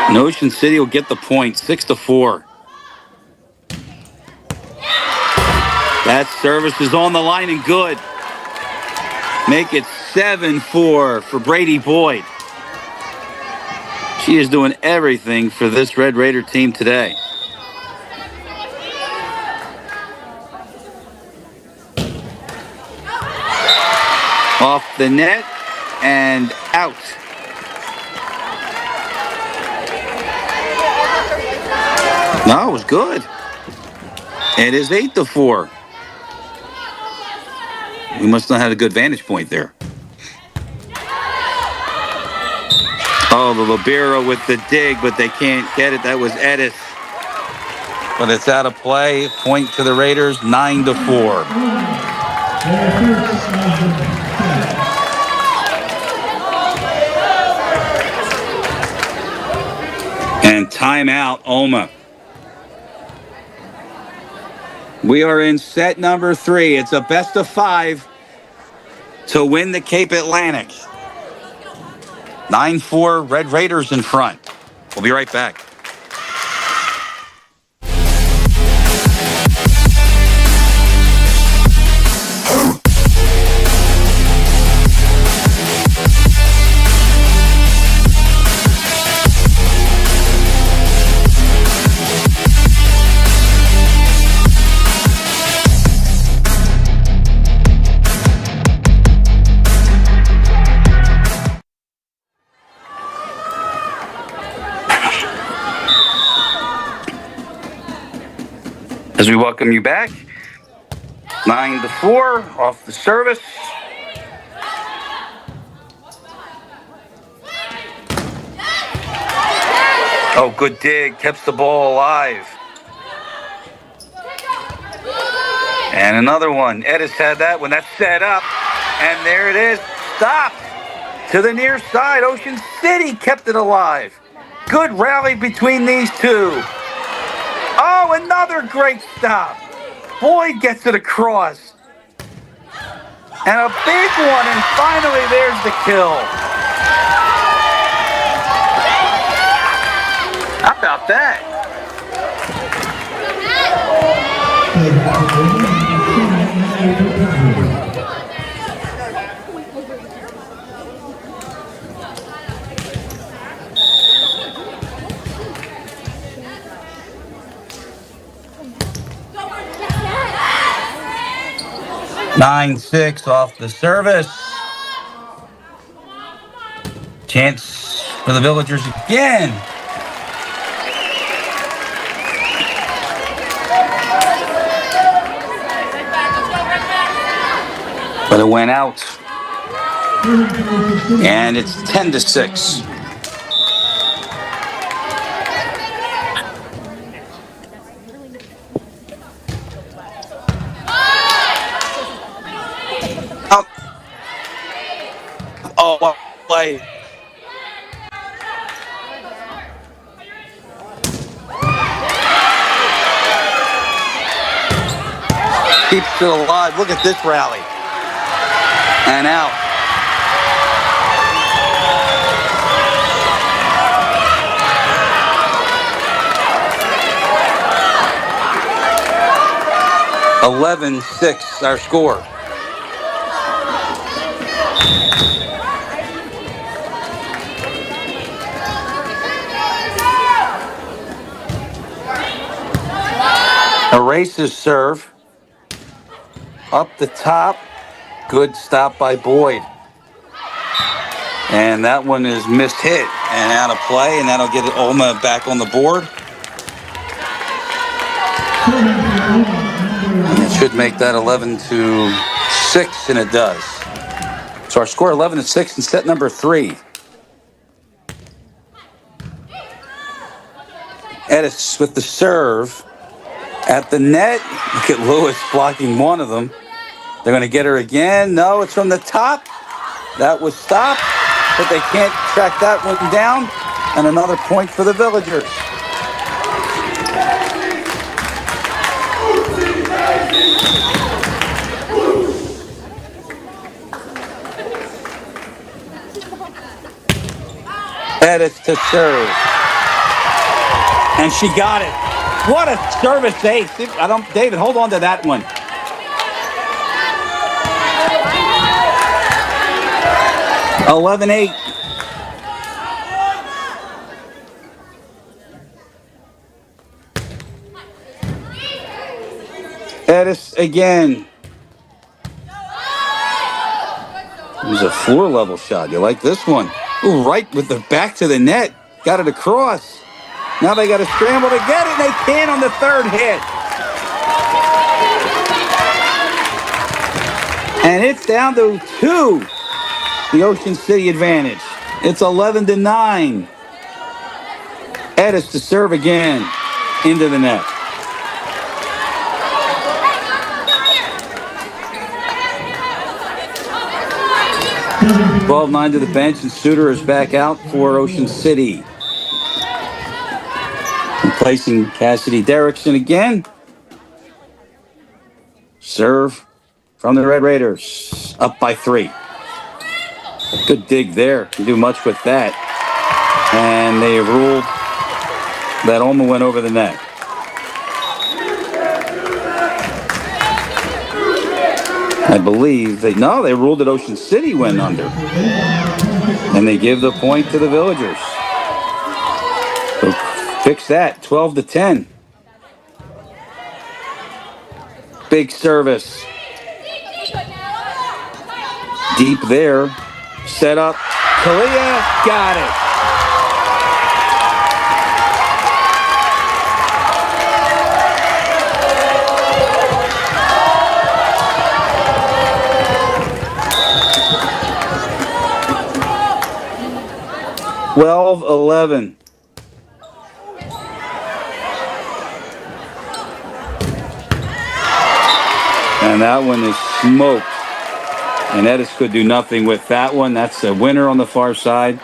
And Ocean City will get the point, 6-4. That service is on the line and good. Make it 7-4 for Brady Boyd. She is doing everything for this Red Raider team today. Off the net and out. No, it was good. It is 8-4. We must not have a good vantage point there. Oh, the libero with the dig, but they can't get it. That was Edis. But it's out of play. Point to the Raiders, 9-4. And timeout, Olma. We are in set number 3. It's a best of 5 to win the Cape Atlantic. 9-4, Red Raiders in front. We'll be right back. As we welcome you back, 9-4 off the service. Oh, good dig, keeps the ball alive. And another one. Edis had that one. That's set up. And there it is. Stopped to the near side. Ocean City kept it alive. Good rally between these two. Oh, another great stop. Boyd gets it across. And a big one. And finally, there's the kill. How about that? Nine, 6 off the service. Chance for the Villagers again. But it went out. And it's 10-6. Oh, play. Keeps it alive. Look at this rally. And out. (11-6) our score. Erases serve. Up the top. Good stop by Boyd. And that one is missed hit and out of play, and that'll get Olma back on the board. And it should make that 11-6, and it does. So our score 11-6 in set number 3. Edis with the serve at the net. Look at Lewis blocking one of them. They're going to get her again. No, it's from the top. That was stopped, but they can't track that one down. And another point for the Villagers. Edis to serve. And she got it. What a service ace. David, hold on to that one. (11-8). Edis again. It was a floor level shot. You like this one? Ooh, right with the back to the net. Got it across. Now they got to scramble to get it. They can on the third hit. And it's down to 2. The Ocean City advantage. It's 11-9. Edis to serve again. Into the net. (12-9) to the bench, and Suter is back out for Ocean City. Replacing Cassidy Derrickson again. Serve from the Red Raiders. Up by 3. Good dig there. Can do much with that. And they have ruled that Olma went over the net. I believe they ruled that Ocean City went under. And they give the point to the Villagers. So fix that. 12-10. Big service. Deep there. Set up. Kalia got it. Twelve 11. And that one is smoked. And Edis could do nothing with that one. That's a winner on the far side.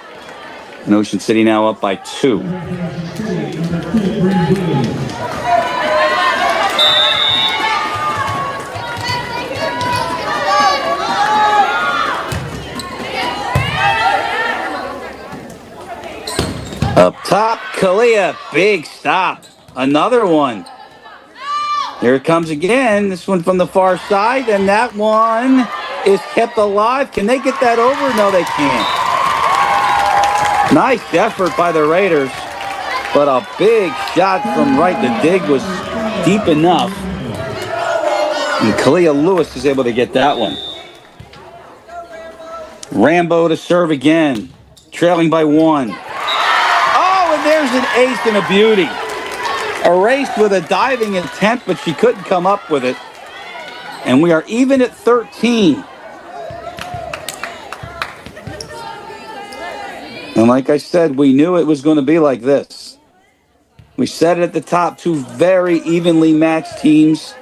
And Ocean City now up by 2. Up top, Kalia, big stop. Another one. Here it comes again. This one from the far side, and that one is kept alive. Can they get that over? No, they can't. Nice effort by the Raiders, but a big shot from right. The dig was deep enough, and Kalia Lewis is able to get that one. Rambo to serve again, trailing by 1. There's an ace and a beauty. Erased with a diving attempt, but she couldn't come up with it. And we are even at 13. And like I said, we knew it was going to be like this. We said it at the top, 2 very evenly matched teams.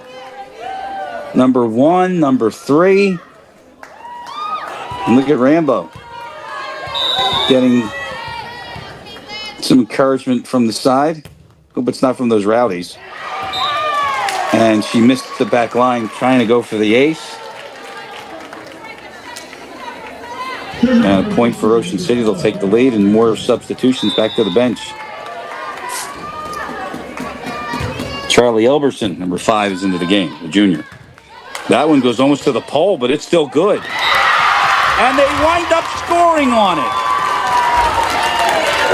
Number 1, number 3. And look at Rambo getting some encouragement from the side. Hope it's not from those rowdies. And she missed the back line trying to go for the ace. And a point for Ocean City. They'll take the lead, and more substitutions back to the bench. Charlie Elberson, number 5, is into the game, the junior. That one goes almost to the pole, but it's still good. And they wind up scoring on it.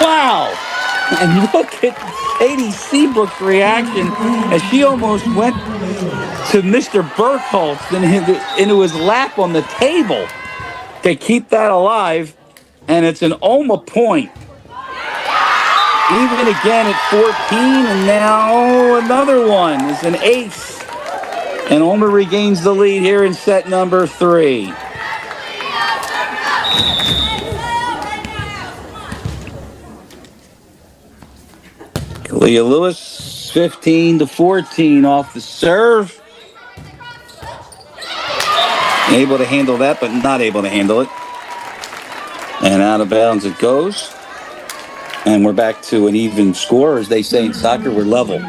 Wow. And look at Katie Seabrook's reaction as she almost went to Mr. Berkholz and into his lap on the table to keep that alive. And it's an Olma point. Even again at 14, and now another one is an ace. And Olma regains the lead here in set number 3. Kalia Lewis, 15-14 off the serve. Able to handle that, but not able to handle it. And out of bounds it goes. And we're back to an even score. As they say in soccer, we're level.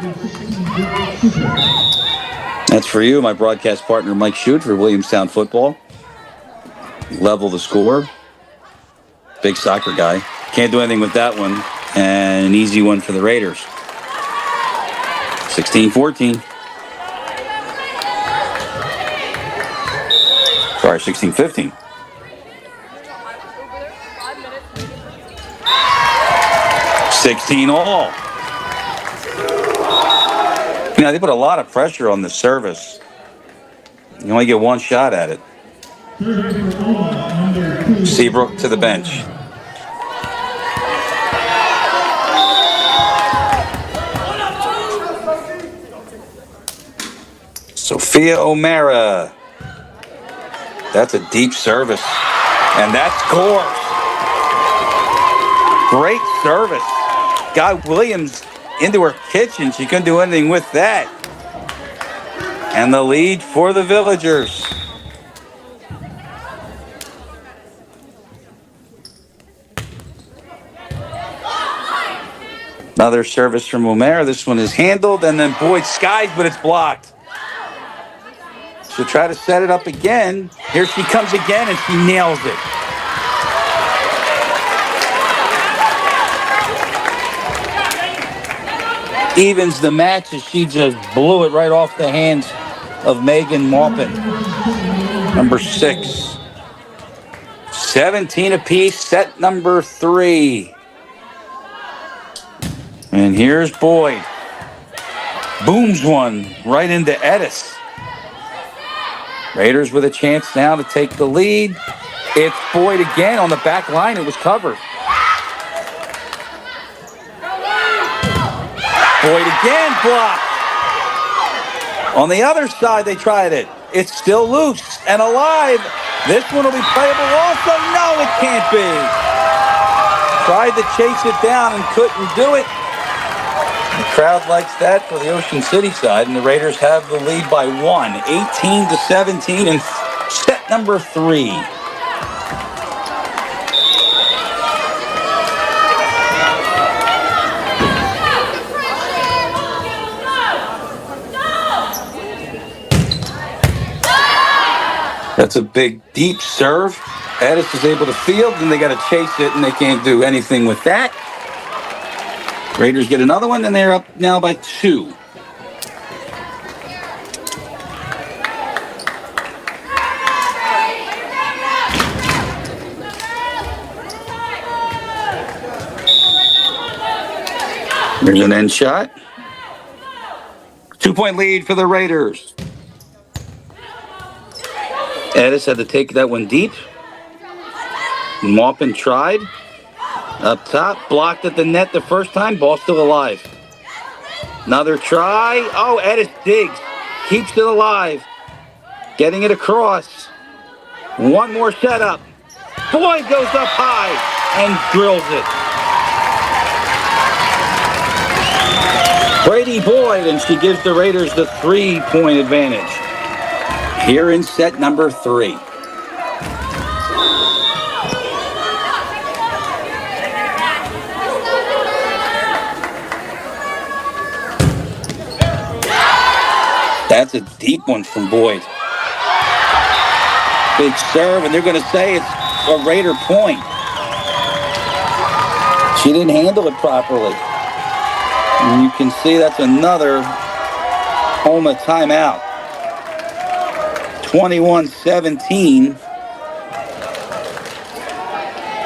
That's for you, my broadcast partner, Mike Shute for Williamstown Football. Level the score. Big soccer guy. Can't do anything with that one. And an easy one for the Raiders. 16-14. Sorry, 16-15. all. You know, they put a lot of pressure on the service. You only get one shot at it. Seabrook to the bench. Sophia O'Mara. That's a deep service. And that scores. Great service. Got Williams into her kitchen. She couldn't do anything with that. And the lead for the Villagers. Another service from Omer. This one is handled, and then Boyd skies, but it's blocked. She'll try to set it up again. Here she comes again, and she nails it. Evens the match as she just blew it right off the hands of Megan Maupin. Number 6. 17 apiece, set number 3. And here's Boyd. Booms one right into Edis. Raiders with a chance now to take the lead. It's Boyd again on the back line. It was covered. Boyd again blocked. On the other side, they tried it. It's still loose and alive. This one will be playable also. No, it can't be. Tried to chase it down and couldn't do it. The crowd likes that for the Ocean City side, and the Raiders have the lead by 1, 18-17 in set number 3. That's a big, deep serve. Addis is able to field, and they got to chase it, and they can't do anything with that. Raiders get another one, and they're up now by 2. There's an end shot. 2-point lead for the Raiders. Addis had to take that one deep. Maupin tried. Up top, blocked at the net the first time. Ball still alive. Another try. Oh, Addis digs. Keeps it alive. Getting it across. One more setup. Boyd goes up high and drills it. Brady Boyd, and she gives the Raiders the 3-point advantage. Here in set number 3. That's a deep one from Boyd. Big serve, and they're going to say it's a Raider point. She didn't handle it properly. And you can see that's another Olma timeout. 21-17.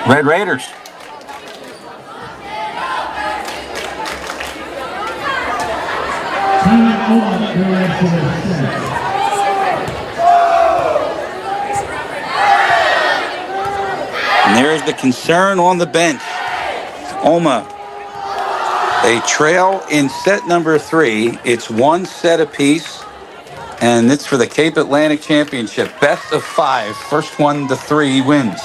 Red Raiders. And there's the concern on the bench. Olma, they trail in set number 3. It's 1 set apiece, and it's for the Cape Atlantic Championship. Best of 5. First one to 3 wins.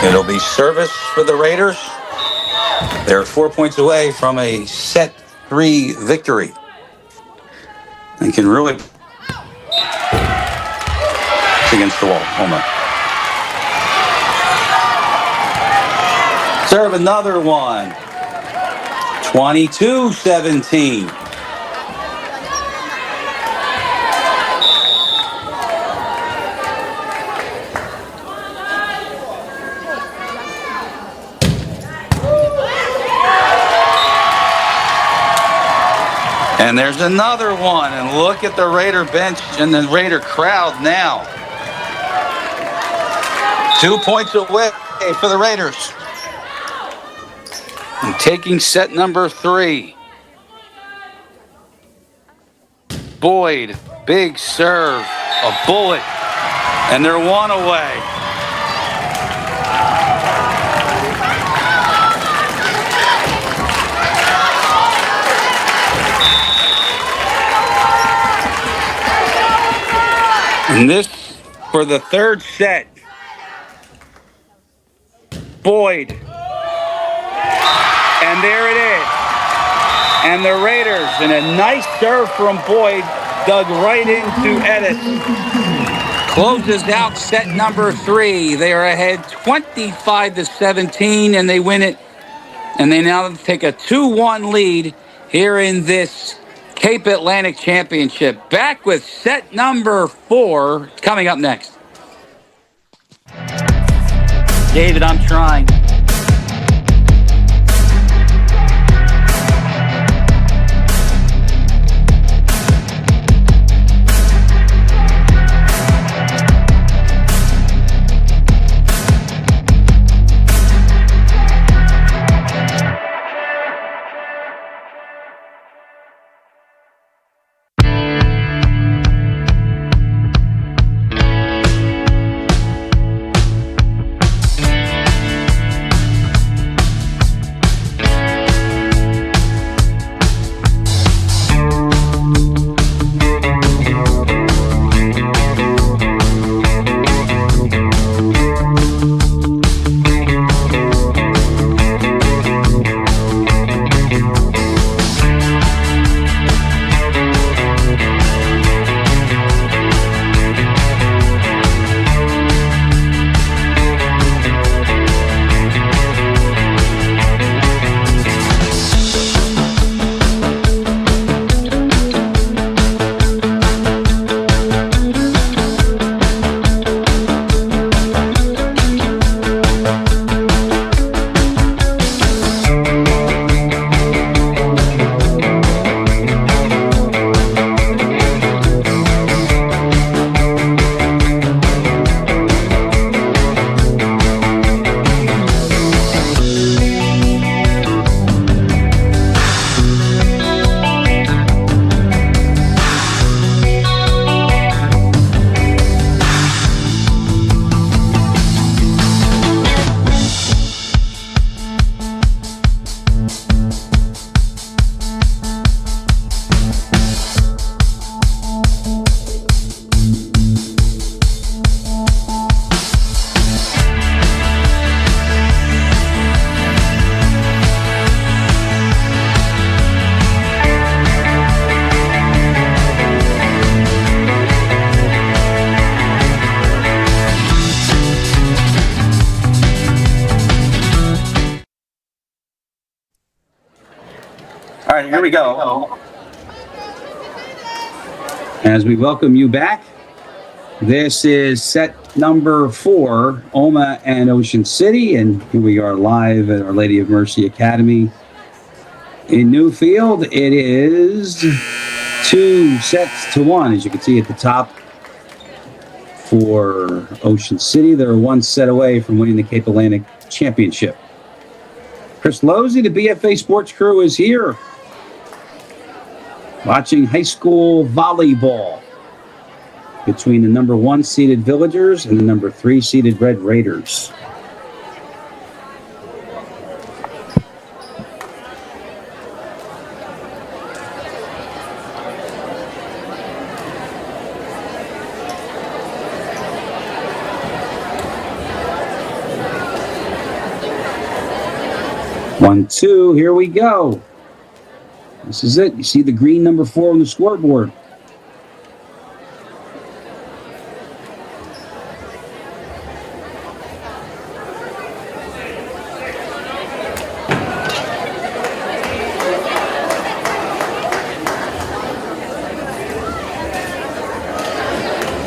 It'll be service for the Raiders. They're 4 points away from a set 3 victory. And can really it's against the wall. Olma. Serve another one. 22-17. And there's another one. And look at the Raider bench and the Raider crowd now. 2 points away for the Raiders. And taking set number 3. Boyd, big serve, a bullet, and they're 1 away. And this for the third set. Boyd. And there it is. And the Raiders, and a nice serve from Boyd, dug right into Edis. Closes out set number 3. They are ahead 25-17, and they win it. And they now take a 2-1 lead here in this Cape Atlantic Championship. Back with set number 4 coming up next. David, I'm trying. All right, here we go. As we welcome you back, this is set number 4, Olma and Ocean City, and here we are live at Our Lady of Mercy Academy in Newfield. It is 2-1, as you can see at the top for Ocean City. They're 1 set away from winning the Cape Atlantic Championship. Chris Losey, the BFA Sports crew, is here watching high school volleyball between the number 1 seeded Villagers and the number 3 seeded Red Raiders. One, two, here we go. This is it. You see the green number 4 on the scoreboard.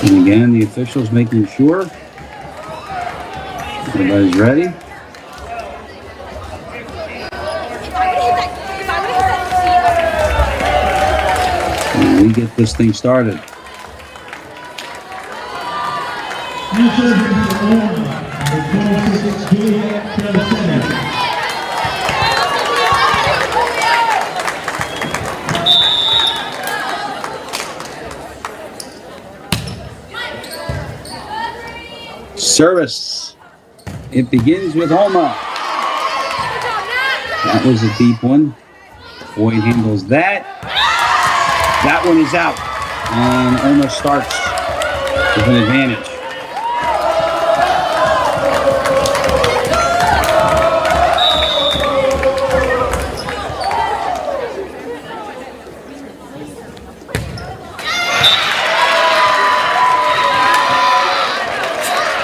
And again, the officials making sure everybody's ready. And we get this thing started. Service. It begins with Olma. That was a deep one. Boyd handles that. That one is out. And Olma starts with an advantage.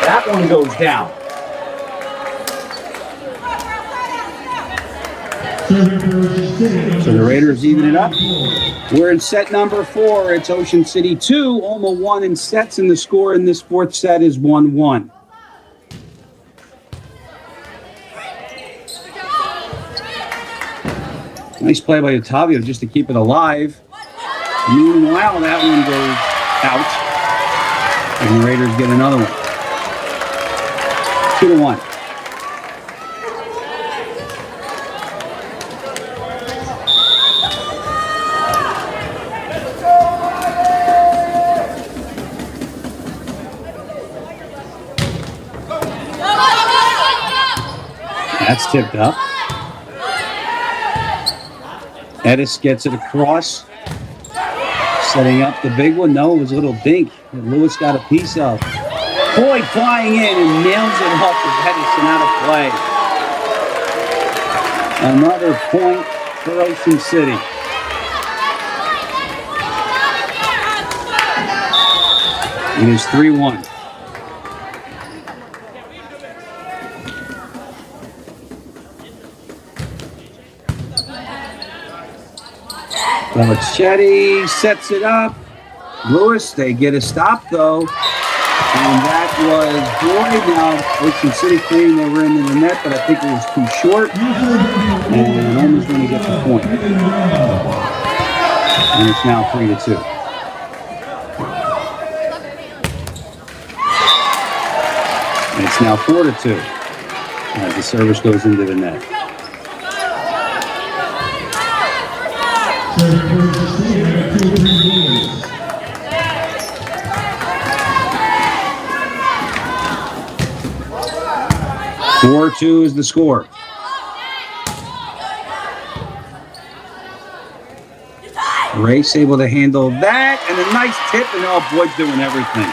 That one goes down. So the Raiders even it up. We're in set number 4. It's Ocean City 2, Olma 1 in sets, and the score in this fourth set is 1-1. Nice play by Ottavio just to keep it alive. Meanwhile, that one goes out. And the Raiders get another one. 2-1. That's tipped up. Edis gets it across. Setting up the big one. No, it was a little dink that Lewis got a piece of. Boyd flying in and nails it off of Edison out of play. Another point for Ocean City. It is 3-1. Chetty sets it up. Lewis, they get a stop though. And that was Boyd. Now Ocean City claimed they were into the net, but I think it was too short. And Olma's going to get the point. And it's now 3-2. And it's now 4-2 as the service goes into the net. 4-2 is the score. Race able to handle that, and a nice tip, and oh, Boyd's doing everything.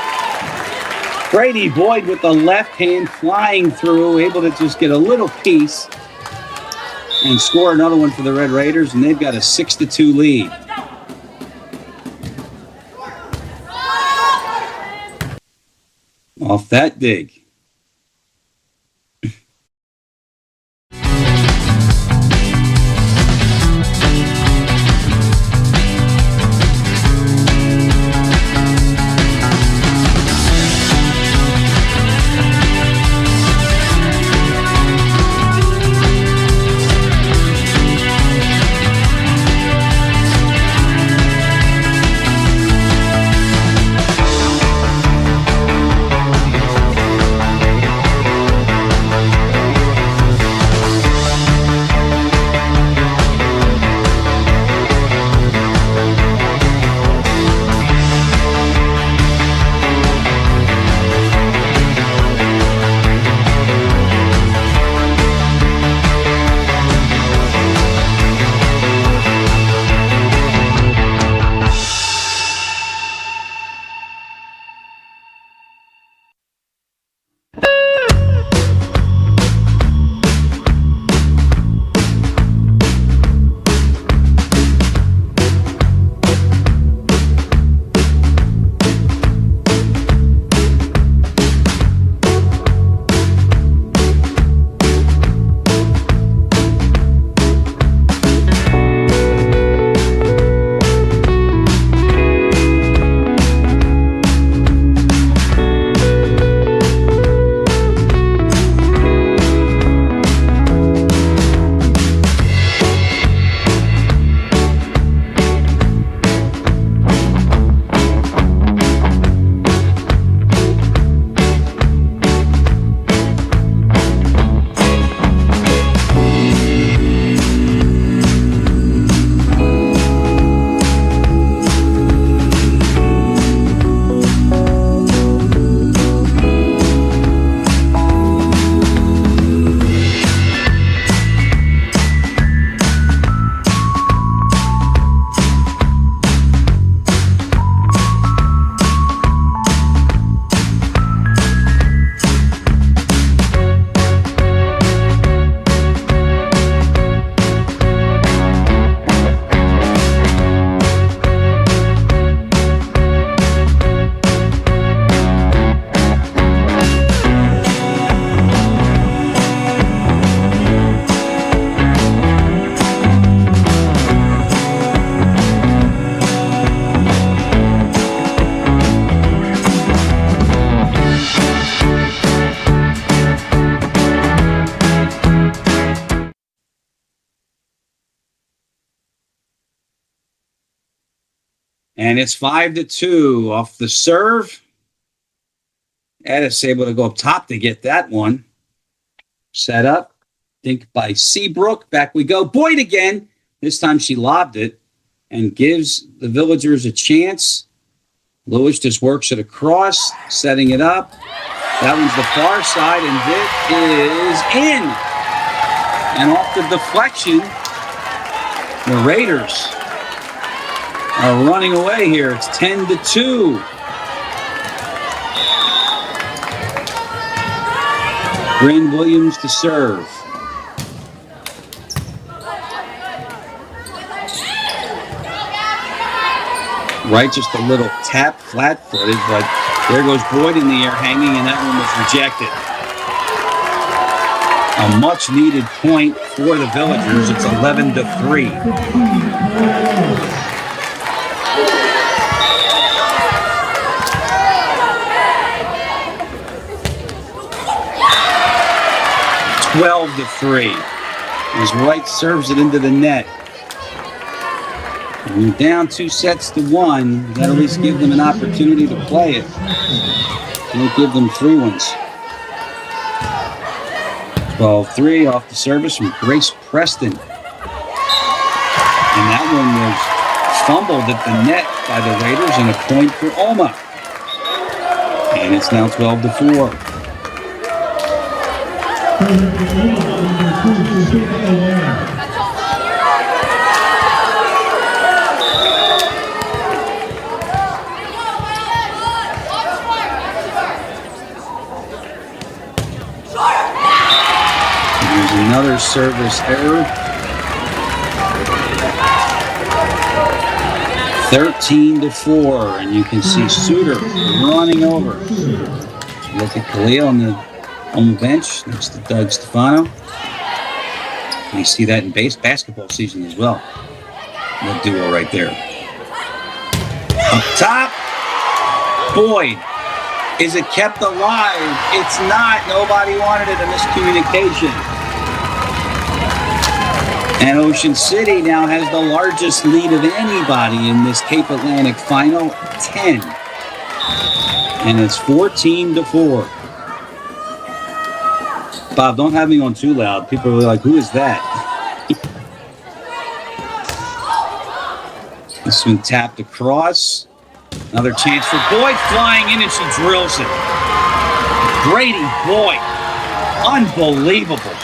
Brady Boyd with the left hand flying through, able to just get a little piece and score another one for the Red Raiders, and they've got a 6-2 lead. Off that dig. And it's 5-2 off the serve. Edis able to go up top to get that one. Set up. Think by Seabrook. Back we go. Boyd again. This time she lobbed it and gives the Villagers a chance. Lewis just works it across, setting it up. That one's the far side, and it is in. And off the deflection, the Raiders are running away here. It's 10-2. Bryn Williams to serve. Right, just a little tap, flat-footed, but there goes Boyd in the air hanging, and that one was rejected. A much-needed point for the Villagers. It's 11-3. As White serves it into the net. When you're down 2-1, you got to at least give them an opportunity to play it. Don't give them 3 ones. 12-3 off the service from Grace Preston. And that one was fumbled at the net by the Raiders, and a point for Olma. And it's now 12-4. There's another service error. 13-4, and you can see Suter running over. Look at Khalil on the bench next to Doug Stefano. And you see that in basketball season as well. That duo right there. Up top, Boyd. Is it kept alive? It's not. Nobody wanted it. A miscommunication. And Ocean City now has the largest lead of anybody in this Cape Atlantic final, 10. And it's 14-4. Bob, don't have me on too loud. People are like, who is that? This one tapped across. Another chance for Boyd, flying in, and she drills it. Brady Boyd. Unbelievable.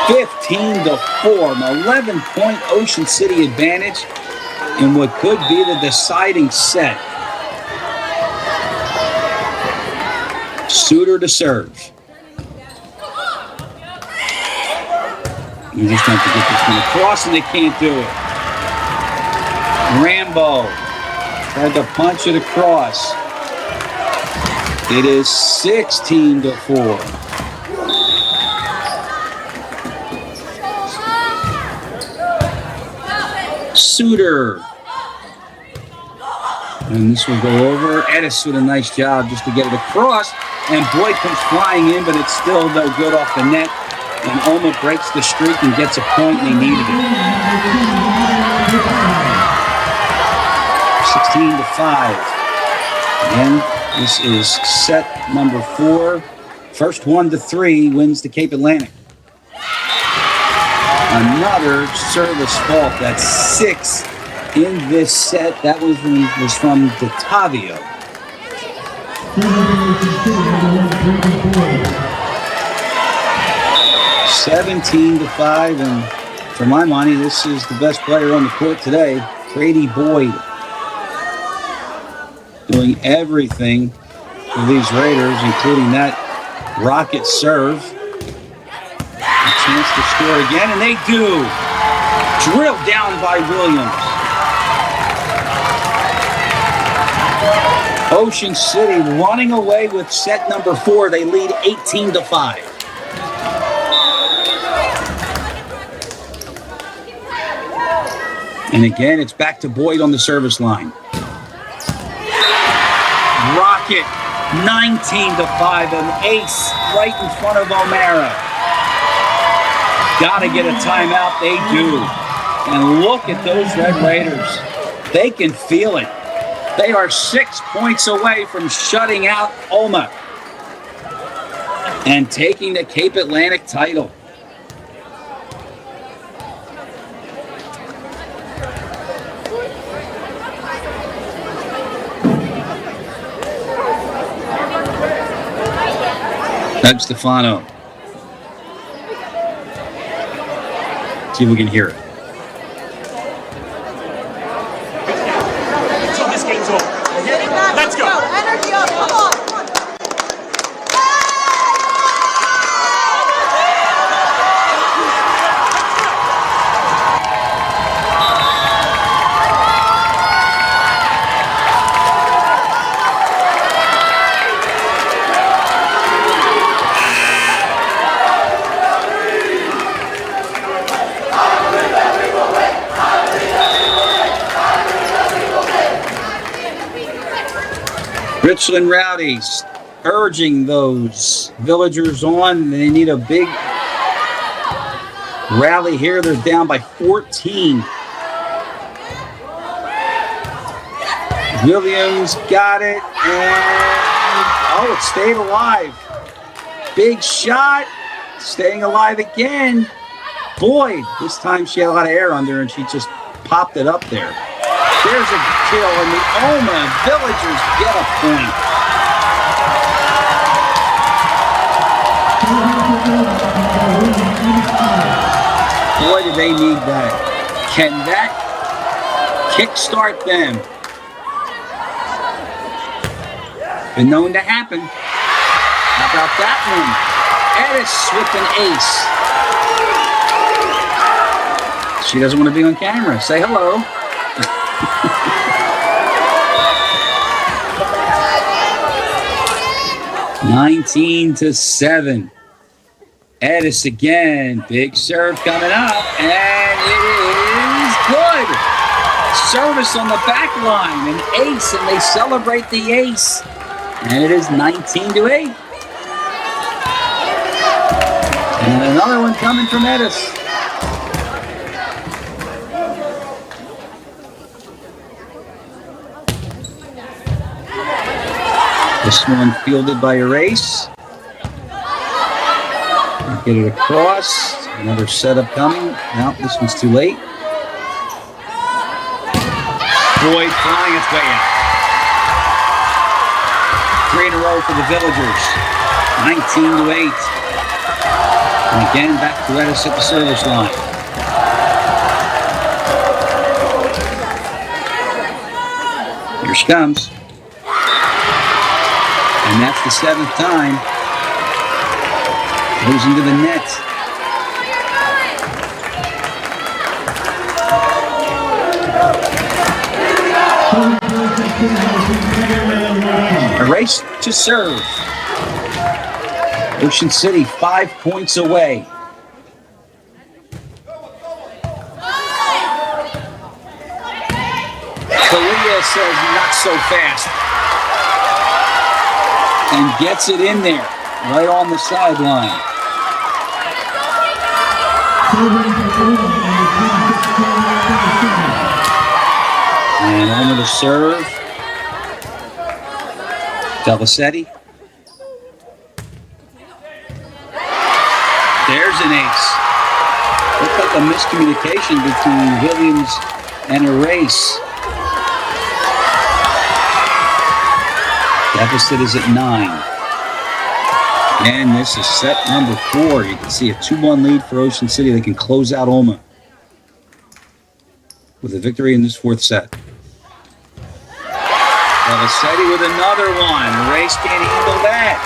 15-4, an 11-point Ocean City advantage in what could be the deciding set. Suter to serve. You just have to get this one across, and they can't do it. Rambo tried to punch it across. It is 16-4. Suter. And this will go over. Edis with a nice job just to get it across. And Boyd comes flying in, but it's still no good off the net. And Olma breaks the streak and gets a point, and they needed it. 16-5. Again, this is set number 4. First 1-3 wins the Cape Atlantic. Another service fault. That's 6 in this set. That was from Detavio. 17-5, and for my money, this is the best player on the court today, Brady Boyd. Doing everything for these Raiders, including that rocket serve. A chance to score again, and they do. Drilled down by Williams. Ocean City running away with set number 4. They lead 18-5. And again, it's back to Boyd on the service line. Rocket, 19-5, an ace right in front of O'Mara. Gotta get a timeout, they do. And look at those Red Raiders. They can feel it. They are 6 points away from shutting out Olma and taking the Cape Atlantic title. Doug Stefano. See if we can hear it. So this game's over. Let's go. Energy up. Come on. Richland Rowdies urging those villagers on. They need a big rally here. They're down by 14. Williams got it, and it stayed alive. Big shot, staying alive again. Boyd, this time she had a lot of air under, and she just popped it up there. There's a kill, and the Olma Villagers get a point. Boy, do they need that. Can that kickstart them? Been known to happen. How about that one? Edis with an ace. She doesn't want to be on camera. Say hello. 19-7. Edis again. Big serve coming up, and it is good. Service on the back line, an ace, and they celebrate the ace. And it is 19-8. And another one coming from Edis. This one fielded by Erase. Get it across. Another setup coming. No, this one's too late. Boyd flying its way out. 3 in a row for the Villagers. 19-8. And again, back to Edis at the service line. Here she comes. And that's the 7th time. Goes into the net. A race to serve. Ocean City 5 points away. Kalia says not so fast. And gets it in there, right on the sideline. And over to serve. Delicetti. There's an ace. Looked like a miscommunication between Williams and Erase. Deficit is at 9. And this is set number 4. You can see a 2-1 lead for Ocean City. They can close out Olma with a victory in this 4th set. Delicetti with another one. Race can't handle that.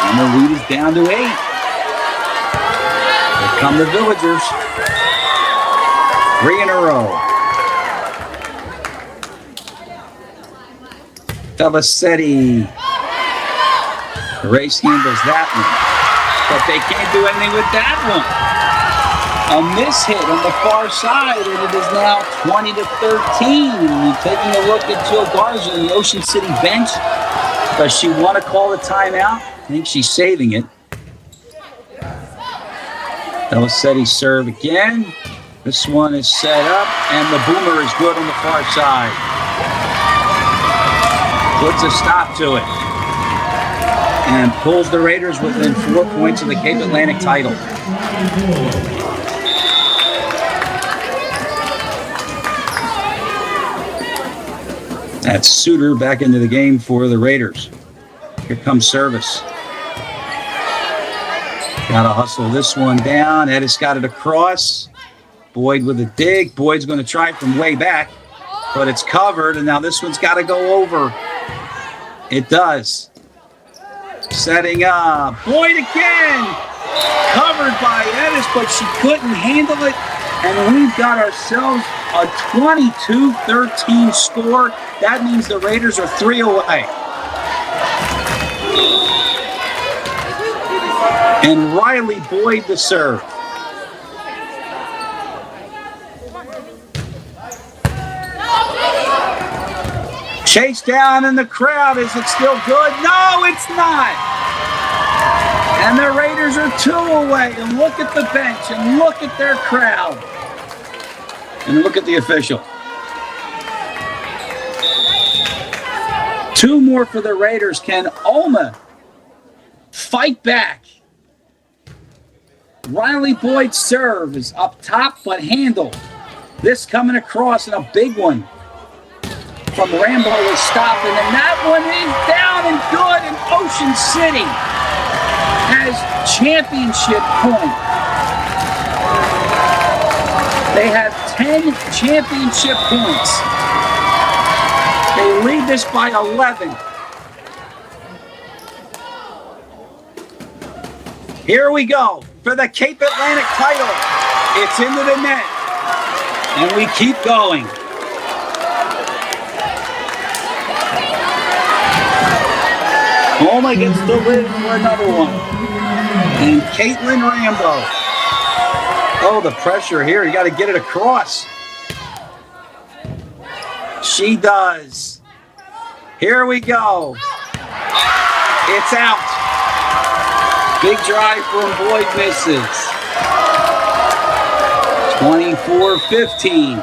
And the lead is down to 8. Here come the Villagers. 3 in a row. Delicetti. Race handles that one. But they can't do anything with that one. A miss hit on the far side, and it is now 20-13. And taking a look at Jill Garza in the Ocean City bench. Does she want to call the timeout? I think she's saving it. Elisetti's serve again. This one is set up, and the boomer is good on the far side. Puts a stop to it. And pulls the Raiders within 4 points of the Cape Atlantic title. That's Suter back into the game for the Raiders. Here comes service. Gotta hustle this one down. Edis got it across. Boyd with a dig. Boyd's going to try from way back, but it's covered, and now this one's got to go over. It does. Setting up. Boyd again. Covered by Edis, but she couldn't handle it, and we've got ourselves a 22-13 score. That means the Raiders are 3 away. And Riley Boyd the serve. Chase down in the crowd. Is it still good? No, it's not. And the Raiders are 2 away. And look at the bench and look at their crowd. And look at the official. 2 more for the Raiders. Can Olma fight back? Riley Boyd's serve is up top but handled. This coming across, and a big one from Rambo is stopped, and then that one is down and good, and Ocean City has championship point. They have 10 championship points. They lead this by 11. Here we go for the Cape Atlantic title. It's into the net, and we keep going. Olma gets the lid for another one. And Caitlin Rambo. Oh, the pressure here. You got to get it across. She does. Here we go. It's out. Big drive from Boyd misses. 24-15.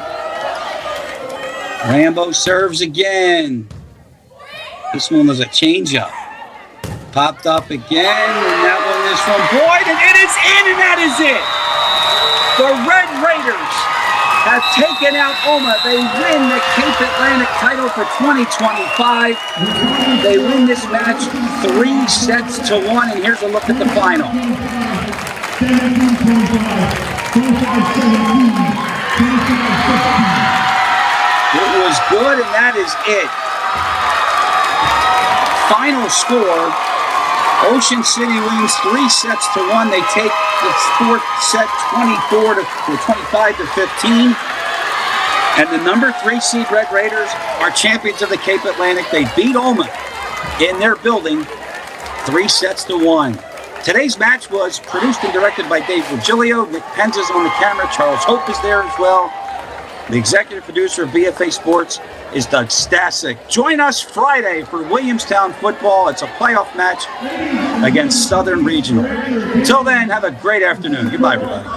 Rambo serves again. This one was a changeup. Popped up again, and that one is from Boyd, and it is in, and that is it. The Red Raiders have taken out Olma. They win the Cape Atlantic title for 2025. They win this match 3-1, and here's a look at the final. It was good, and that is it. Final score, Ocean City wins 3-1. They take the 4th set 25-15. And the number 3 seed Red Raiders are champions of the Cape Atlantic. They beat Olma in their building 3-1. Today's match was produced and directed by Dave Virgilio. Nick Penz is on the camera. Charles Hope is there as well. The executive producer of BFA Sports is Doug Stasic. Join us Friday for Williamstown football. It's a playoff match against Southern Regional. Until then, have a great afternoon. Goodbye, everybody.